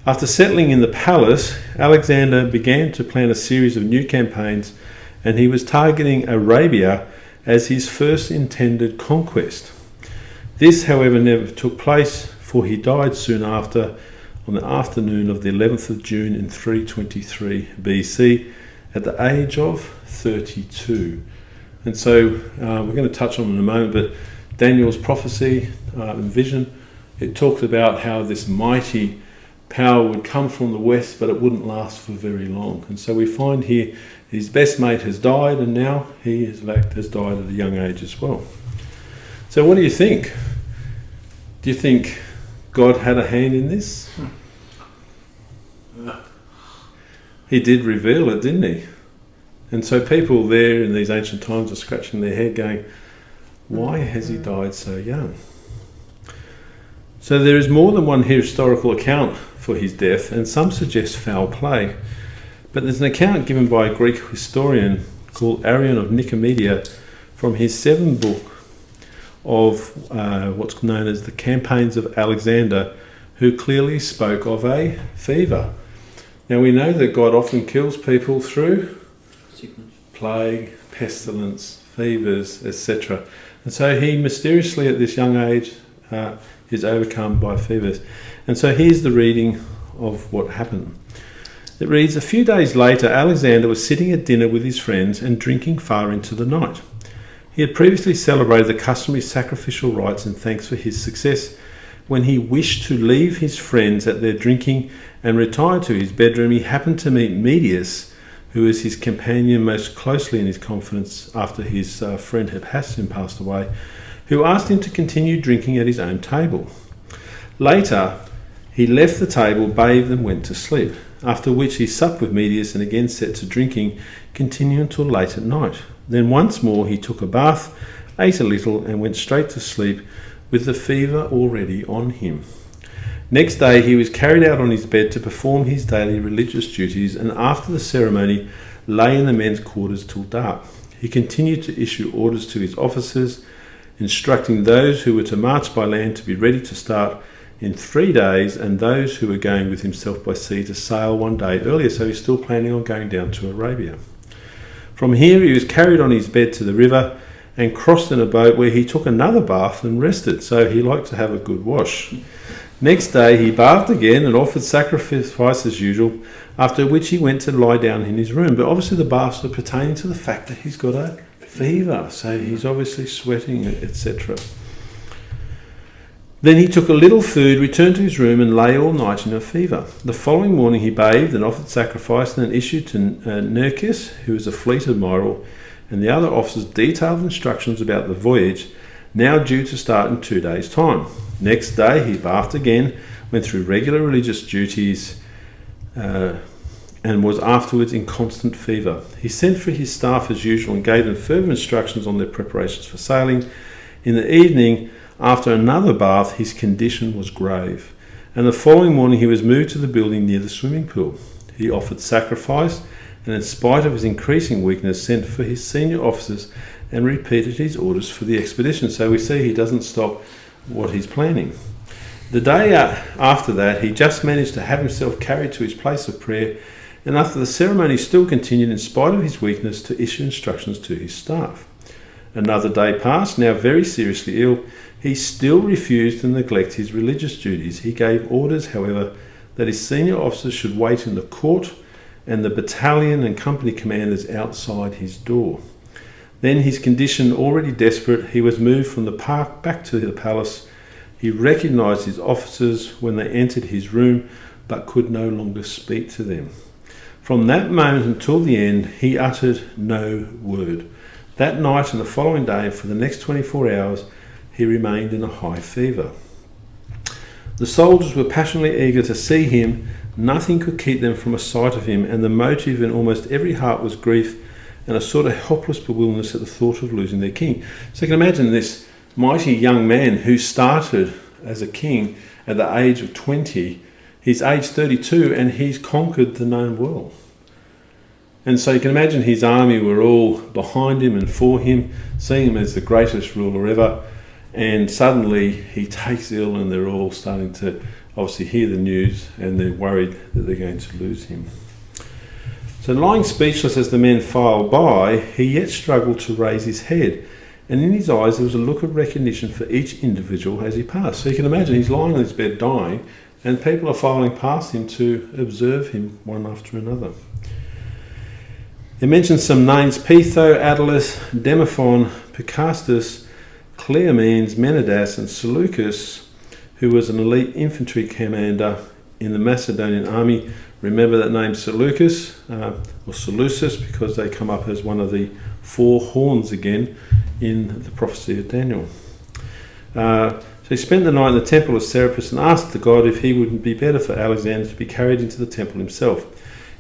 After settling in the palace, Alexander began to plan a series of new campaigns, and he was targeting Arabia as his first intended conquest. This, however, never took place, for he died soon after, on the afternoon of the 11th of June in 323 BC, at the age of 32. And so we're going to touch on it in a moment, but Daniel's prophecy and vision, it talks about how this mighty power would come from the west, but it wouldn't last for very long. And so we find here his best mate has died, and now he has died at a young age as well. So what do you think? Do you think God had a hand in this? He did reveal it, didn't he? And so people there in these ancient times are scratching their head going, why has he died so young? So there is more than one historical account for his death, and some suggest foul play. But there's an account given by a Greek historian called Arian of Nicomedia from his 7th book of what's known as the Campaigns of Alexander, who clearly spoke of a fever. Now we know that God often kills people through sickness, plague, pestilence, fevers, etc. And so he mysteriously at this young age is overcome by fevers. And so here's the reading of what happened. It reads, a few days later, Alexander was sitting at dinner with his friends and drinking far into the night. He had previously celebrated the customary sacrificial rites in thanks for his success. When he wished to leave his friends at their drinking and retire to his bedroom, he happened to meet Medius, who was his companion most closely in his confidence after his friend Hephaestion passed away, who asked him to continue drinking at his own table. Later, he left the table, bathed and went to sleep, after which he supped with Medius and again set to drinking, continuing until late at night. Then once more he took a bath, ate a little and went straight to sleep, with the fever already on him. Next day he was carried out on his bed to perform his daily religious duties, and after the ceremony lay in the men's quarters till dark. He continued to issue orders to his officers, instructing those who were to march by land to be ready to start in 3 days, and those who were going with himself by sea to sail 1 day earlier. So he's still planning on going down to Arabia. From here he was carried on his bed to the river and crossed in a boat, where he took another bath and rested. So he liked to have a good wash. Next day he bathed again and offered sacrifice as usual, after which he went to lie down in his room. But obviously the baths are pertaining to the fact that he's got a fever, so he's obviously sweating, etc. Then he took a little food, returned to his room and lay all night in a fever. The following morning he bathed and offered sacrifice, and then issued to Nearchus, who was a fleet admiral, and the other officers detailed instructions about the voyage, now due to start in 2 days' time. Next day he bathed again, went through regular religious duties, and was afterwards in constant fever. He sent for his staff as usual and gave them further instructions on their preparations for sailing. In the evening, after another bath, his condition was grave, and the following morning he was moved to the building near the swimming pool. He offered sacrifice, and in spite of his increasing weakness, sent for his senior officers and repeated his orders for the expedition. So we see he doesn't stop what he's planning. The day after that, he just managed to have himself carried to his place of prayer, and after the ceremony still continued in spite of his weakness, to issue instructions to his staff. Another day passed, now very seriously ill. He still refused to neglect his religious duties. He gave orders, however, that his senior officers should wait in the court and the battalion and company commanders outside his door. Then, his condition already desperate, he was moved from the park back to the palace. He recognised his officers when they entered his room, but could no longer speak to them. From that moment until the end, he uttered no word. That night and the following day, for the next 24 hours, he remained in a high fever. The soldiers were passionately eager to see him. Nothing could keep them from a sight of him, and the motive in almost every heart was grief and a sort of helpless bewilderment at the thought of losing their king. So you can imagine this mighty young man who started as a king at the age of 20. He's age 32 and he's conquered the known world. And so you can imagine his army were all behind him and for him, seeing him as the greatest ruler ever. And suddenly he takes ill and they're all starting to obviously hear the news and they're worried that they're going to lose him. So lying speechless as the men filed by, he yet struggled to raise his head. And in his eyes there was a look of recognition for each individual as he passed. So you can imagine he's lying on his bed dying and people are filing past him to observe him one after another. It mentions some names: Petho, Attalus, Demophon, Picastus, Cleomenes, Menidas and Seleucus, who was an elite infantry commander in the Macedonian army. Remember that name Seleucus, or Seleucus, because they come up as one of the four horns again in the prophecy of Daniel. So he spent the night in the temple of Serapis and asked the god if he wouldn't be better for Alexander to be carried into the temple himself,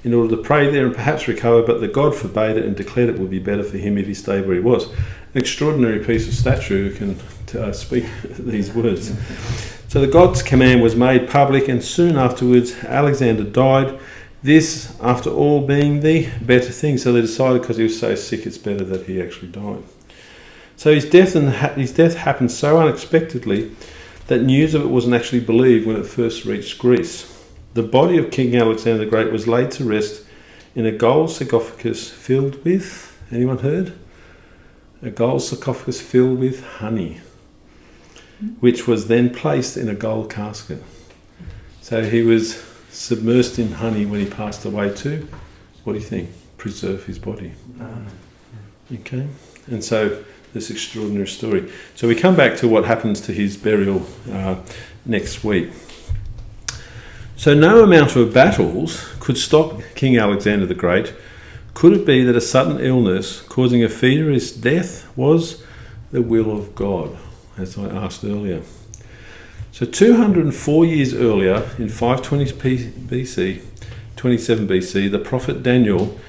in order to pray there and perhaps recover, but the god forbade it and declared it would be better for him if he stayed where he was. An extraordinary piece of stature who can speak these words. So the god's command was made public, and soon afterwards Alexander died. This, after all, being the better thing. So they decided, because he was so sick, it's better that he actually died. So his death happened so unexpectedly that news of it wasn't actually believed when it first reached Greece. The body of King Alexander the Great was laid to rest in a gold sarcophagus filled with, anyone heard? A gold sarcophagus filled with honey, which was then placed in a gold casket. So he was submersed in honey when he passed away to, what do you think? Preserve his body. Okay, and so this extraordinary story. So we come back to what happens to his burial next week. So no amount of battles could stop King Alexander the Great. Could it be that a sudden illness causing a feverish death was the will of God, as I asked earlier? So 204 years earlier, in 520 BC, 27 BC, the prophet Daniel,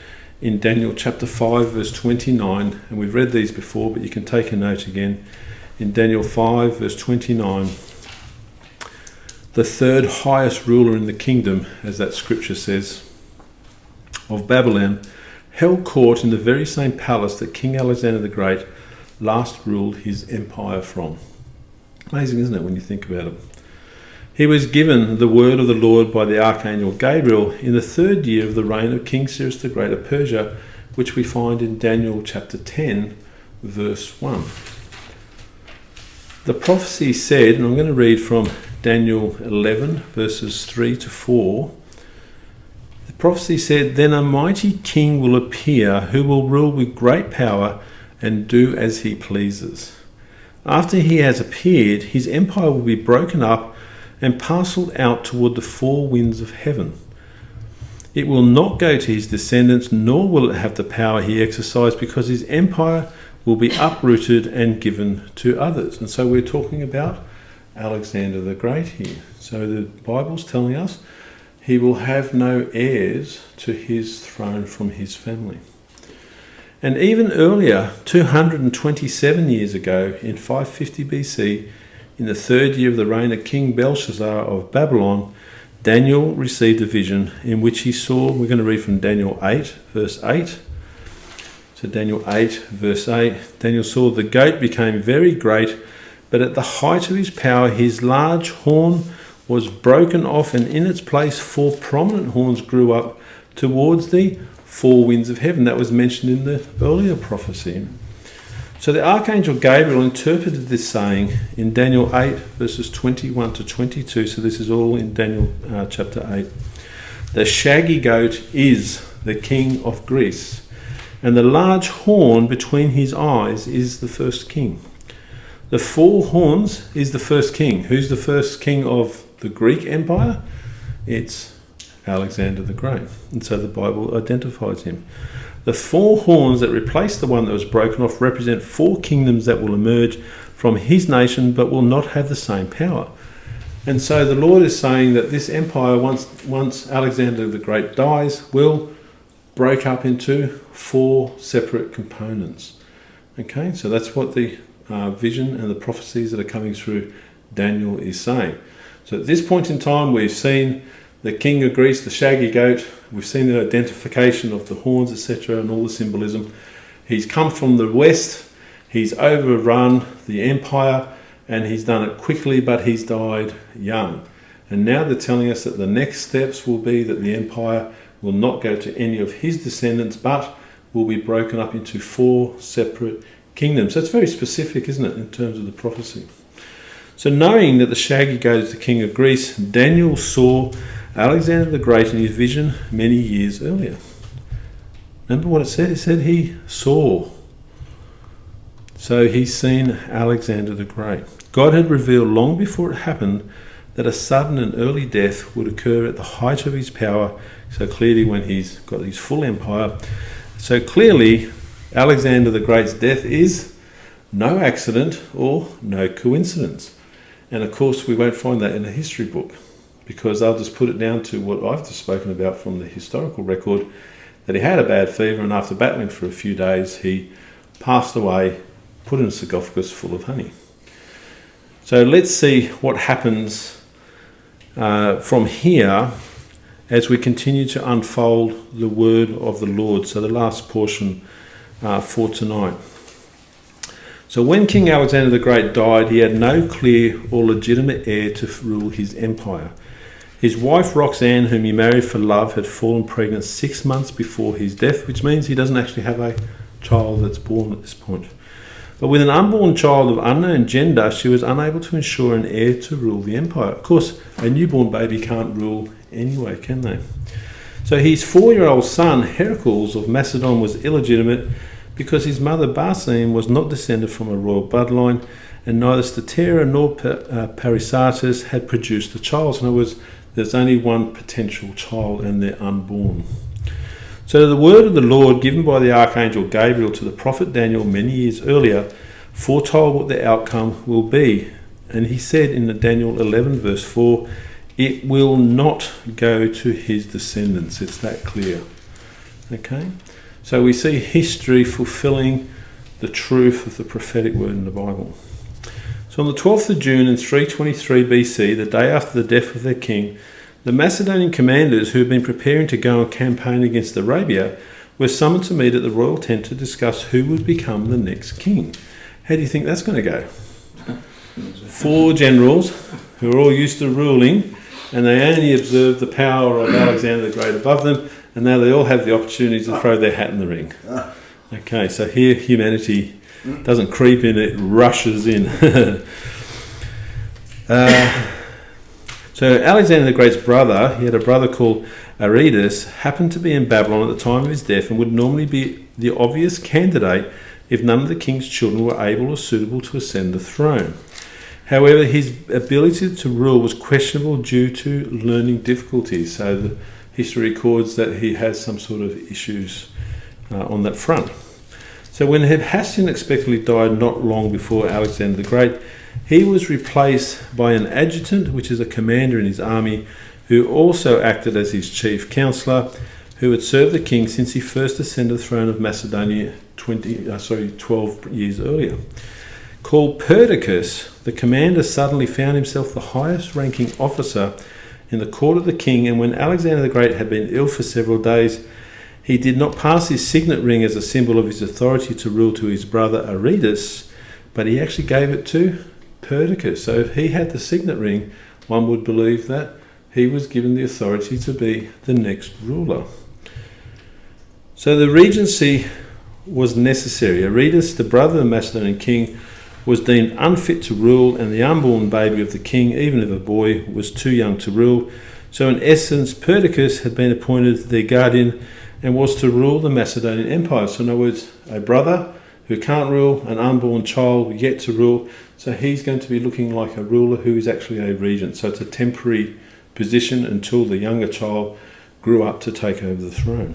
in Daniel chapter 5 verse 29, and we've read these before, but you can take a note again, in Daniel 5 verse 29, the third highest ruler in the kingdom, as that scripture says, of Babylon, held court in the very same palace that King Alexander the Great last ruled his empire from. Amazing, isn't it, when you think about it? He was given the word of the Lord by the archangel Gabriel in the third year of the reign of King Cyrus the Great of Persia, which we find in Daniel chapter 10, verse 1. The prophecy said, and I'm going to read from Daniel 11, verses 3 to 4. The prophecy said, "Then a mighty king will appear who will rule with great power and do as he pleases. After he has appeared, his empire will be broken up and parcelled out toward the four winds of heaven. It will not go to his descendants, nor will it have the power he exercised, because his empire will be uprooted and given to others." And so we're talking about Alexander the Great here. So the Bible's telling us he will have no heirs to his throne from his family. And even earlier, 227 years ago, in 550 BC, in the third year of the reign of King Belshazzar of Babylon, Daniel received a vision in which he saw, we're going to read from Daniel 8, verse 8. So Daniel 8, verse 8, Daniel saw the goat became very great, but at the height of his power, his large horn was broken off, and in its place 4 prominent horns grew up towards the 4 winds of heaven. That was mentioned in the earlier prophecy. So the archangel Gabriel interpreted this saying in Daniel 8 verses 21 to 22. So this is all in Daniel chapter 8. The shaggy goat is the king of Greece, and the large horn between his eyes is the first king. The 4 horns is the first king. Who's the first king of the Greek Empire? It's Alexander the Great. And so the Bible identifies him. The 4 horns that replace the one that was broken off represent 4 kingdoms that will emerge from his nation but will not have the same power. And so the Lord is saying that this empire, once Alexander the Great dies, will break up into 4 separate components. Okay, so that's what the vision and the prophecies that are coming through Daniel is saying. So at this point in time, we've seen the king of Greece, the shaggy goat. We've seen the identification of the horns, etc., and all the symbolism. He's come from the west. He's overrun the empire, and he's done it quickly, but he's died young. And now they're telling us that the next steps will be that the empire will not go to any of his descendants, but will be broken up into 4 separate kingdoms. So it's very specific, isn't it, in terms of the prophecy. So knowing that the shaggy goat is the king of Greece, Daniel saw Alexander the Great in his vision many years earlier. Remember what it said? It said he saw. So he's seen Alexander the Great. God had revealed long before it happened that a sudden and early death would occur at the height of his power. So clearly when he's got his full empire. So clearly Alexander the Great's death is no accident or no coincidence. And of course we won't find that in a history book, because they'll just put it down to what I've just spoken about from the historical record, that he had a bad fever and after battling for a few days he passed away, put in a sarcophagus full of honey. So let's see what happens from here as we continue to unfold the word of the Lord. So the last portion for tonight. So when King Alexander the Great died, he had no clear or legitimate heir to rule his empire. His wife Roxanne, whom he married for love, had fallen pregnant 6 months before his death, which means he doesn't actually have a child that's born at this point. But with an unborn child of unknown gender, she was unable to ensure an heir to rule the empire. Of course, a newborn baby can't rule anyway, can they? So his 4-year-old son, Heracles of Macedon, was illegitimate because his mother Barsine was not descended from a royal bloodline, and neither Statera nor Parysatis had produced a child. So in other words, there's only one potential child and they're unborn. So the word of the Lord given by the archangel Gabriel to the prophet Daniel many years earlier foretold what the outcome will be. And he said in the Daniel 11 verse 4, it will not go to his descendants. It's that clear. Okay? So we see history fulfilling the truth of the prophetic word in the Bible. So on the 12th of June in 323 BC, the day after the death of their king, the Macedonian commanders who had been preparing to go on campaign against Arabia were summoned to meet at the royal tent to discuss who would become the next king. How do you think that's going to go? 4 generals who are all used to ruling, and they only observed the power of Alexander the Great above them, and now they all have the opportunity to throw their hat in the ring. Okay, so here humanity doesn't creep in, it rushes in. So Alexander the Great's brother, he had a brother called Aretas, happened to be in Babylon at the time of his death and would normally be the obvious candidate if none of the king's children were able or suitable to ascend the throne. However, his ability to rule was questionable due to learning difficulties. So the history records that he has some sort of issues on that front. So when Hassan unexpectedly died not long before Alexander the Great, he was replaced by an adjutant, which is a commander in his army, who also acted as his chief counsellor, who had served the king since he first ascended the throne of Macedonia 12 years earlier. Called Perdiccas, the commander suddenly found himself the highest ranking officer in the court of the king, and when Alexander the Great had been ill for several days, he did not pass his signet ring as a symbol of his authority to rule to his brother Aretas, but he actually gave it to Perdiccas. So if he had the signet ring, one would believe that he was given the authority to be the next ruler. So the regency was necessary. Aretas, the brother of the Macedonian king, was deemed unfit to rule, and the unborn baby of the king, even if a boy, was too young to rule. So in essence, Perdiccas had been appointed their guardian and was to rule the Macedonian Empire. So in other words, a brother who can't rule, an unborn child yet to rule. So he's going to be looking like a ruler who is actually a regent. So it's a temporary position until the younger child grew up to take over the throne.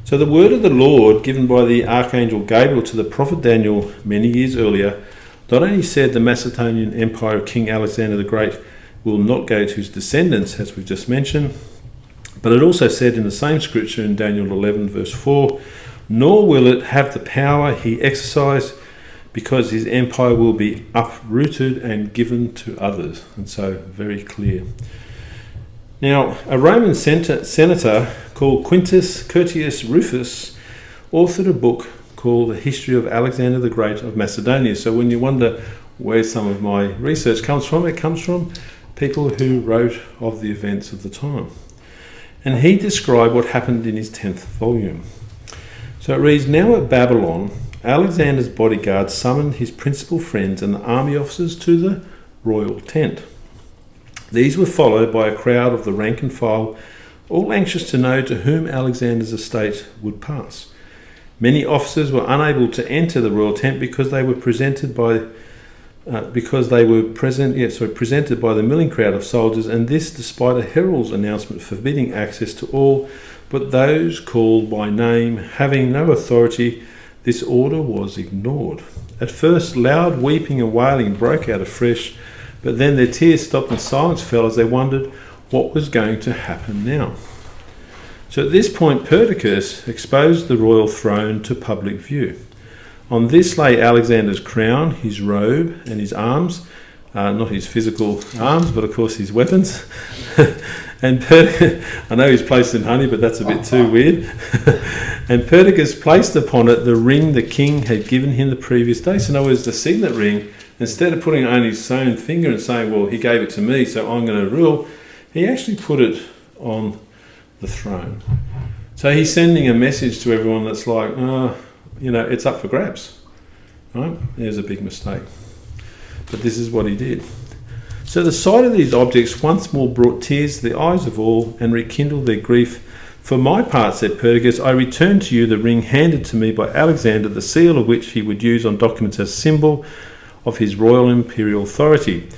So the word of the Lord given by the archangel Gabriel to the prophet Daniel many years earlier not only said the Macedonian Empire of King Alexander the Great will not go to his descendants, as we've just mentioned, but it also said in the same scripture in Daniel 11 verse 4, nor will it have the power he exercised, because his empire will be uprooted and given to others. And so very clear. Now, a Roman senator called Quintus Curtius Rufus authored a book called The History of Alexander the Great of Macedonia. So when you wonder where some of my research comes from, it comes from people who wrote of the events of the time. And he described what happened in his 10th volume. So it reads, now at Babylon, Alexander's bodyguard summoned his principal friends and the army officers to the royal tent. These were followed by a crowd of the rank and file, all anxious to know to whom Alexander's estate would pass. Many officers were unable to enter the royal tent because they were presented by the milling crowd of soldiers, and this despite a herald's announcement forbidding access to all but those called by name. Having no authority, this order was ignored. At first, loud weeping and wailing broke out afresh, but then their tears stopped and silence fell as they wondered what was going to happen now. So at this point, Perdiccas exposed the royal throne to public view. On this lay Alexander's crown, his robe, and his arms, not his physical arms, but of course his weapons. And I know he's placed in honey, but that's a bit too weird. And Perdiccas placed upon it the ring the king had given him the previous day. So in other words, the signet ring, instead of putting it on his own finger and saying, well, he gave it to me, so I'm going to rule, he actually put it on the throne. So he's sending a message to everyone that's like, it's up for grabs. Right? There's a big mistake. But this is what he did. So the sight of these objects once more brought tears to the eyes of all and rekindled their grief. For my part, said Perdiccas, I return to you the ring handed to me by Alexander, the seal of which he would use on documents as symbol of his royal imperial authority.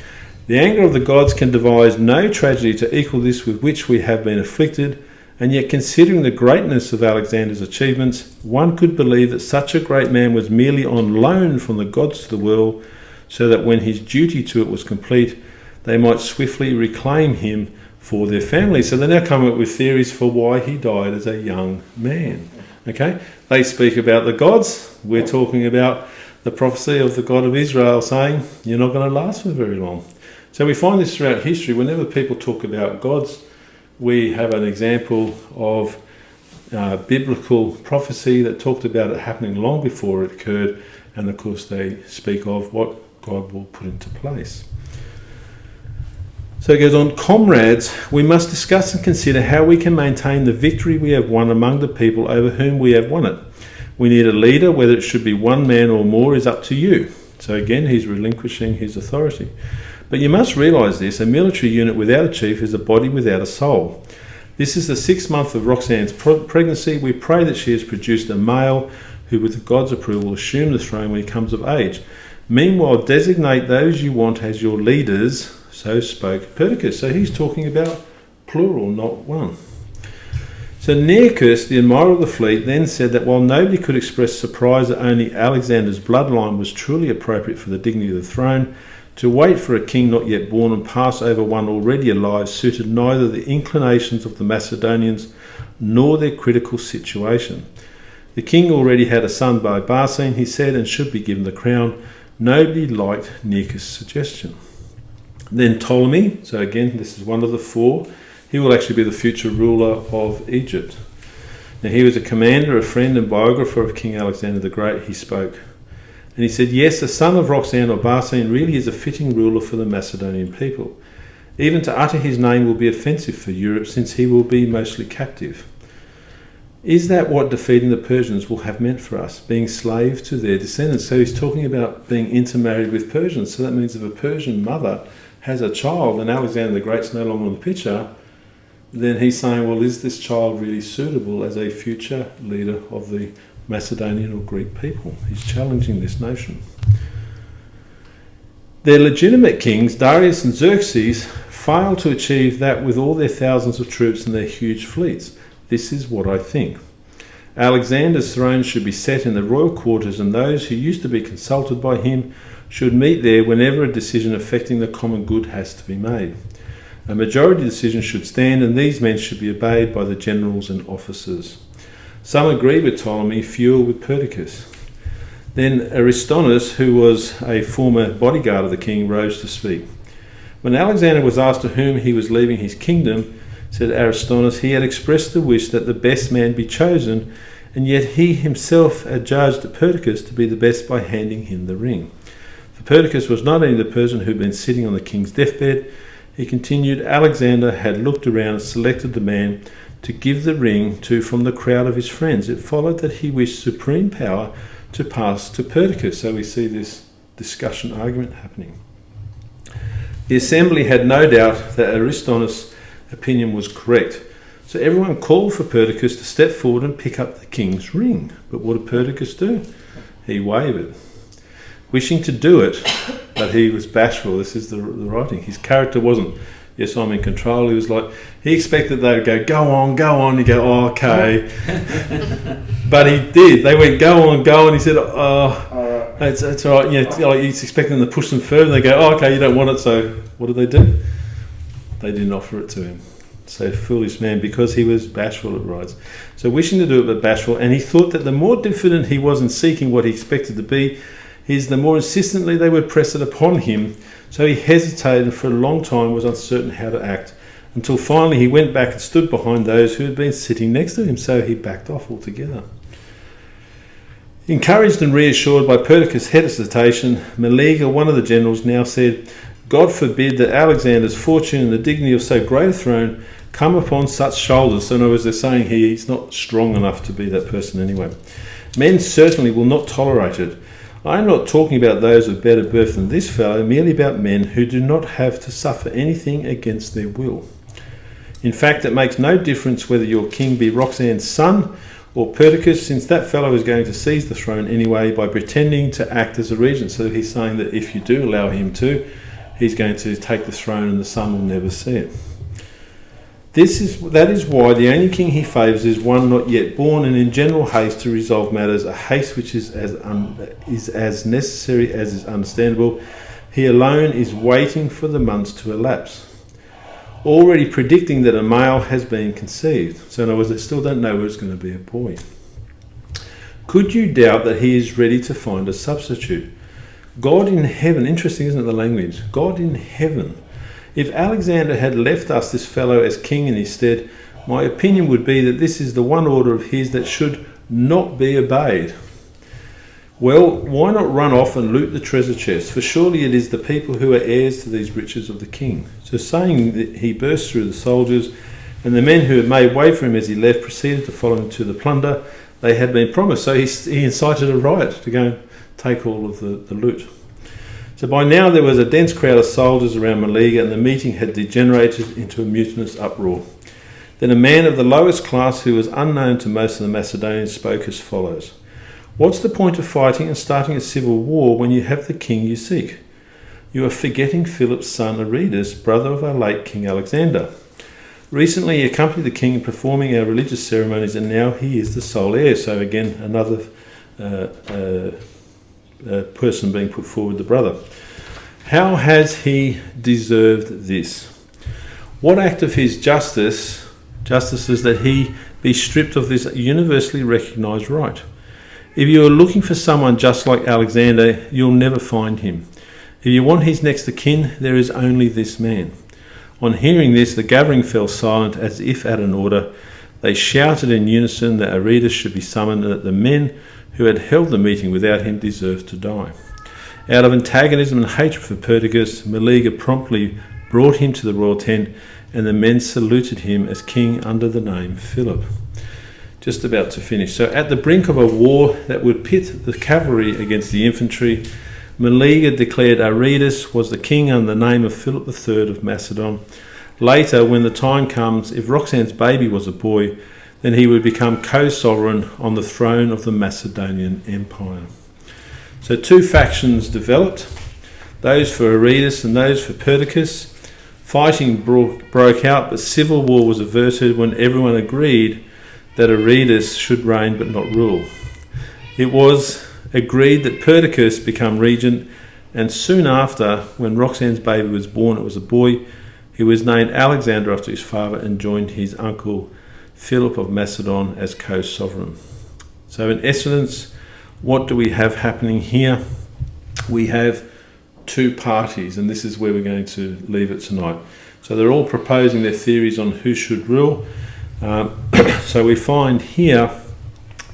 The anger of the gods can devise no tragedy to equal this with which we have been afflicted, and yet considering the greatness of Alexander's achievements, one could believe that such a great man was merely on loan from the gods to the world, so that when his duty to it was complete, they might swiftly reclaim him for their family. So they now come up with theories for why he died as a young man. Okay, they speak about the gods. We're talking about the prophecy of the God of Israel saying, you're not going to last for very long. So we find this throughout history. Whenever people talk about gods, we have an example of biblical prophecy that talked about it happening long before it occurred, and of course they speak of what God will put into place. So it goes on, comrades, we must discuss and consider how we can maintain the victory we have won among the people over whom we have won it. We need a leader, whether it should be one man or more is up to you. So again, he's relinquishing his authority. But you must realise this, a military unit without a chief is a body without a soul. This is the 6th month of Roxanne's pregnancy. We pray that she has produced a male who, with God's approval, will assume the throne when he comes of age. Meanwhile, designate those you want as your leaders. So spoke Perdiccas. So he's talking about plural, not one. So Nearchus, the admiral of the fleet, then said that while nobody could express surprise that only Alexander's bloodline was truly appropriate for the dignity of the throne, to wait for a king not yet born and pass over one already alive suited neither the inclinations of the Macedonians nor their critical situation. The king already had a son by Barsine, he said, and should be given the crown. Nobody liked Nearchus' suggestion. Then Ptolemy, so again this is one of the four, he will actually be the future ruler of Egypt. Now he was a commander, a friend and biographer of King Alexander the Great. He spoke. And he said, yes, the son of Roxanne or Barsine really is a fitting ruler for the Macedonian people. Even to utter his name will be offensive for Europe, since he will be mostly captive. Is that what defeating the Persians will have meant for us, being slave to their descendants? So he's talking about being intermarried with Persians. So that means if a Persian mother has a child and Alexander the Great's no longer in the picture, then he's saying, well, is this child really suitable as a future leader of the Macedonian or Greek people? He's challenging this notion. Their legitimate kings, Darius and Xerxes, failed to achieve that with all their thousands of troops and their huge fleets. This is what I think. Alexander's throne should be set in the royal quarters, and those who used to be consulted by him should meet there whenever a decision affecting the common good has to be made. A majority decision should stand, and these men should be obeyed by the generals and officers. Some agreed with Ptolemy, fewer with Perdiccas. Then Aristonus, who was a former bodyguard of the king, rose to speak. When Alexander was asked to whom he was leaving his kingdom, said Aristonus, he had expressed the wish that the best man be chosen, and yet he himself adjudged Perdiccas to be the best by handing him the ring. For Perdiccas was not only the person who had been sitting on the king's deathbed, he continued, Alexander had looked around and selected the man to give the ring to from the crowd of his friends. It followed that he wished supreme power to pass to Perdiccas. So we see this discussion argument happening. The assembly had no doubt that Aristonus' opinion was correct. So everyone called for Perdiccas to step forward and pick up the king's ring. But what did Perdiccas do? He wavered, wishing to do it, but he was bashful. This is the writing. His character wasn't, yes, I'm in control. He was like, he expected they would go on. He'd go, oh, okay. But he did. They went, go on. He said, oh, it's all right. You know, like he's expecting them to push them further. And they go, oh, okay, you don't want it. So what did they do? They didn't offer it to him. So foolish man, because he was bashful, it writes. So wishing to do it but bashful, and he thought that the more diffident he was in seeking what he expected to be, the more insistently they would press it upon him. So he hesitated and for a long time was uncertain how to act, until finally he went back and stood behind those who had been sitting next to him. So he backed off altogether. Encouraged and reassured by Perdiccas' hesitation, Meleager, one of the generals, now said, God forbid that Alexander's fortune and the dignity of so great a throne come upon such shoulders. So in other words, they're saying he's not strong enough to be that person anyway. Men certainly will not tolerate it. I am not talking about those of better birth than this fellow, merely about men who do not have to suffer anything against their will. In fact, it makes no difference whether your king be Roxanne's son or Perdiccas, since that fellow is going to seize the throne anyway by pretending to act as a regent. So he's saying that if you do allow him to, he's going to take the throne and the son will never see it. That is why the only king he favours is one not yet born, and in general haste to resolve matters, a haste which is as necessary as is understandable. He alone is waiting for the months to elapse, already predicting that a male has been conceived. So in other words, they still don't know whether it's going to be a boy. Could you doubt that he is ready to find a substitute? God in heaven, interesting, isn't it, the language? God in heaven. If Alexander had left us this fellow as king in his stead, my opinion would be that this is the one order of his that should not be obeyed. Well, why not run off and loot the treasure chest? For surely it is the people who are heirs to these riches of the king. So saying that, he burst through the soldiers, and the men who had made way for him as he left proceeded to follow him to the plunder they had been promised. So he incited a riot to go and take all of the loot. So by now there was a dense crowd of soldiers around Meleager, and the meeting had degenerated into a mutinous uproar. Then a man of the lowest class, who was unknown to most of the Macedonians, spoke as follows. What's the point of fighting and starting a civil war when you have the king you seek? You are forgetting Philip's son Aretas, brother of our late King Alexander. Recently he accompanied the king in performing our religious ceremonies, and now he is the sole heir. So again, another person being put forward, the brother. How has he deserved this? What act of his justice is that he be stripped of this universally recognised right? If you are looking for someone just like Alexander, you'll never find him. If you want his next of kin, there is only this man. On hearing this, the gathering fell silent as if at an order. They shouted in unison that Aretas should be summoned, and that the men who had held the meeting without him deserved to die. Out of antagonism and hatred for Perdiccas, Meleager promptly brought him to the royal tent, and the men saluted him as king under the name Philip. just about to finish. So at the brink of a war that would pit the cavalry against the infantry, Meleager declared Aretas was the king under the name of Philip III of Macedon. Later, when the time comes, if Roxanne's baby was a boy, then he would become co-sovereign on the throne of the Macedonian Empire. So two factions developed, those for Aretas and those for Perdiccas. Fighting broke out, but civil war was averted when everyone agreed that Aretas should reign but not rule. It was agreed that Perdiccas become regent, and soon after, when Roxanne's baby was born, it was a boy. He was named Alexander after his father and joined his uncle Philip of Macedon as co-sovereign. So in essence, what do we have happening here? We have two parties, and this is where we're going to leave it tonight. So they're all proposing their theories on who should rule. So we find here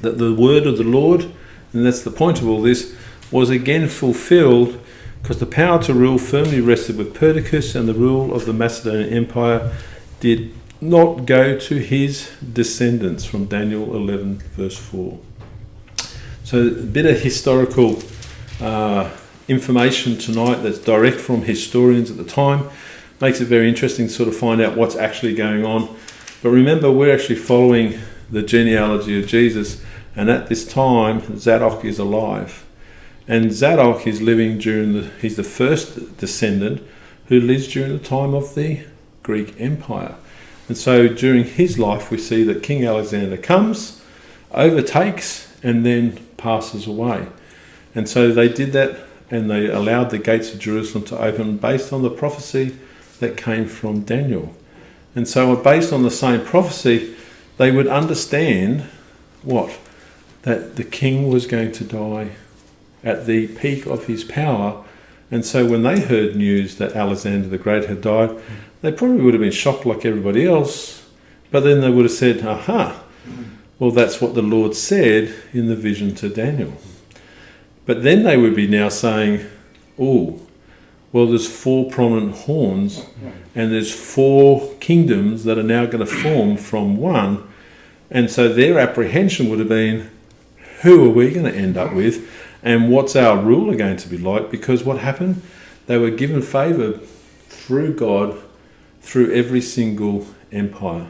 that the word of the Lord, and that's the point of all this, was again fulfilled, because the power to rule firmly rested with Perdiccas, and the rule of the Macedonian Empire did not go to his descendants, from Daniel 11 verse 4. So a bit of historical information tonight that's direct from historians at the time. Makes it very interesting to sort of find out what's actually going on. But remember, we're actually following the genealogy of Jesus, and at this time Zadok is alive, and Zadok is living he's the first descendant who lives during the time of the Greek Empire. And so during his life we see that King Alexander comes, overtakes, and then passes away. And so they did that, and they allowed the gates of Jerusalem to open based on the prophecy that came from Daniel. And so based on the same prophecy, they would understand what? That the king was going to die at the peak of his power. And so when they heard news that Alexander the Great had died, they probably would have been shocked like everybody else, but then they would have said, aha, well, that's what the Lord said in the vision to Daniel. But then they would be now saying, oh, well, there's 4 prominent horns, and there's 4 kingdoms that are now going to form from one. And so their apprehension would have been, who are we going to end up with, and what's our ruler going to be like? Because what happened? They were given favour through God through every single empire.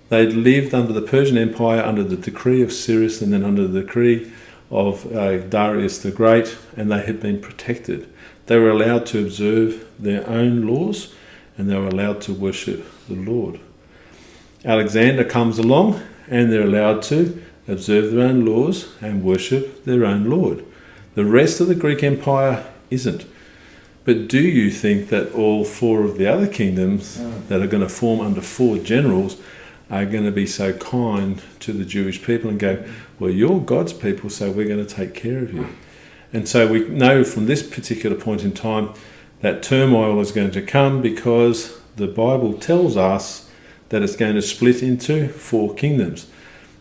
They'd lived under the Persian Empire, under the decree of Cyrus, and then under the decree of Darius the Great, and they had been protected. They were allowed to observe their own laws, and they were allowed to worship the Lord. Alexander comes along, and they're allowed to observe their own laws and worship their own Lord. The rest of the Greek Empire isn't. But do you think that all 4 of the other kingdoms that are going to form under 4 generals are going to be so kind to the Jewish people and go, well, you're God's people, so we're going to take care of you? And so we know from this particular point in time that turmoil is going to come, because the Bible tells us that it's going to split into 4 kingdoms.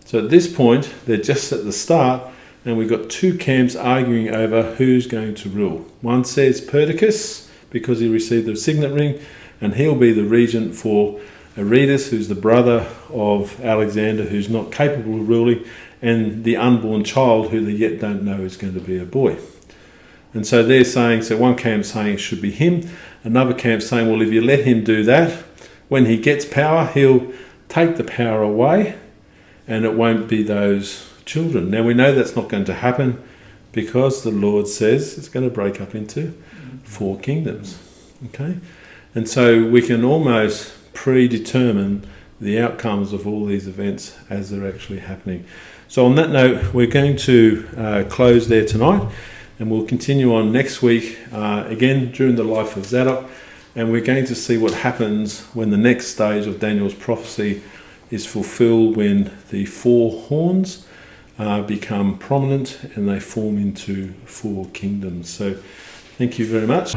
So at this point, they're just at the start, and we've got 2 camps arguing over who's going to rule. One says Perdiccas, because he received the signet ring, and he'll be the regent for Aretas, who's the brother of Alexander, who's not capable of ruling, and the unborn child who they yet don't know is going to be a boy. And so they're saying, so one camp saying it should be him, another camp saying, well, if you let him do that, when he gets power, he'll take the power away, and it won't be those children. Now we know that's not going to happen, because the Lord says it's going to break up into 4 kingdoms. Okay? And so we can almost predetermine the outcomes of all these events as they're actually happening. So on that note, we're going to close there tonight, and we'll continue on next week, again during the life of Zadok, and we're going to see what happens when the next stage of Daniel's prophecy is fulfilled, when the 4 horns become prominent and they form into 4 kingdoms. So thank you very much.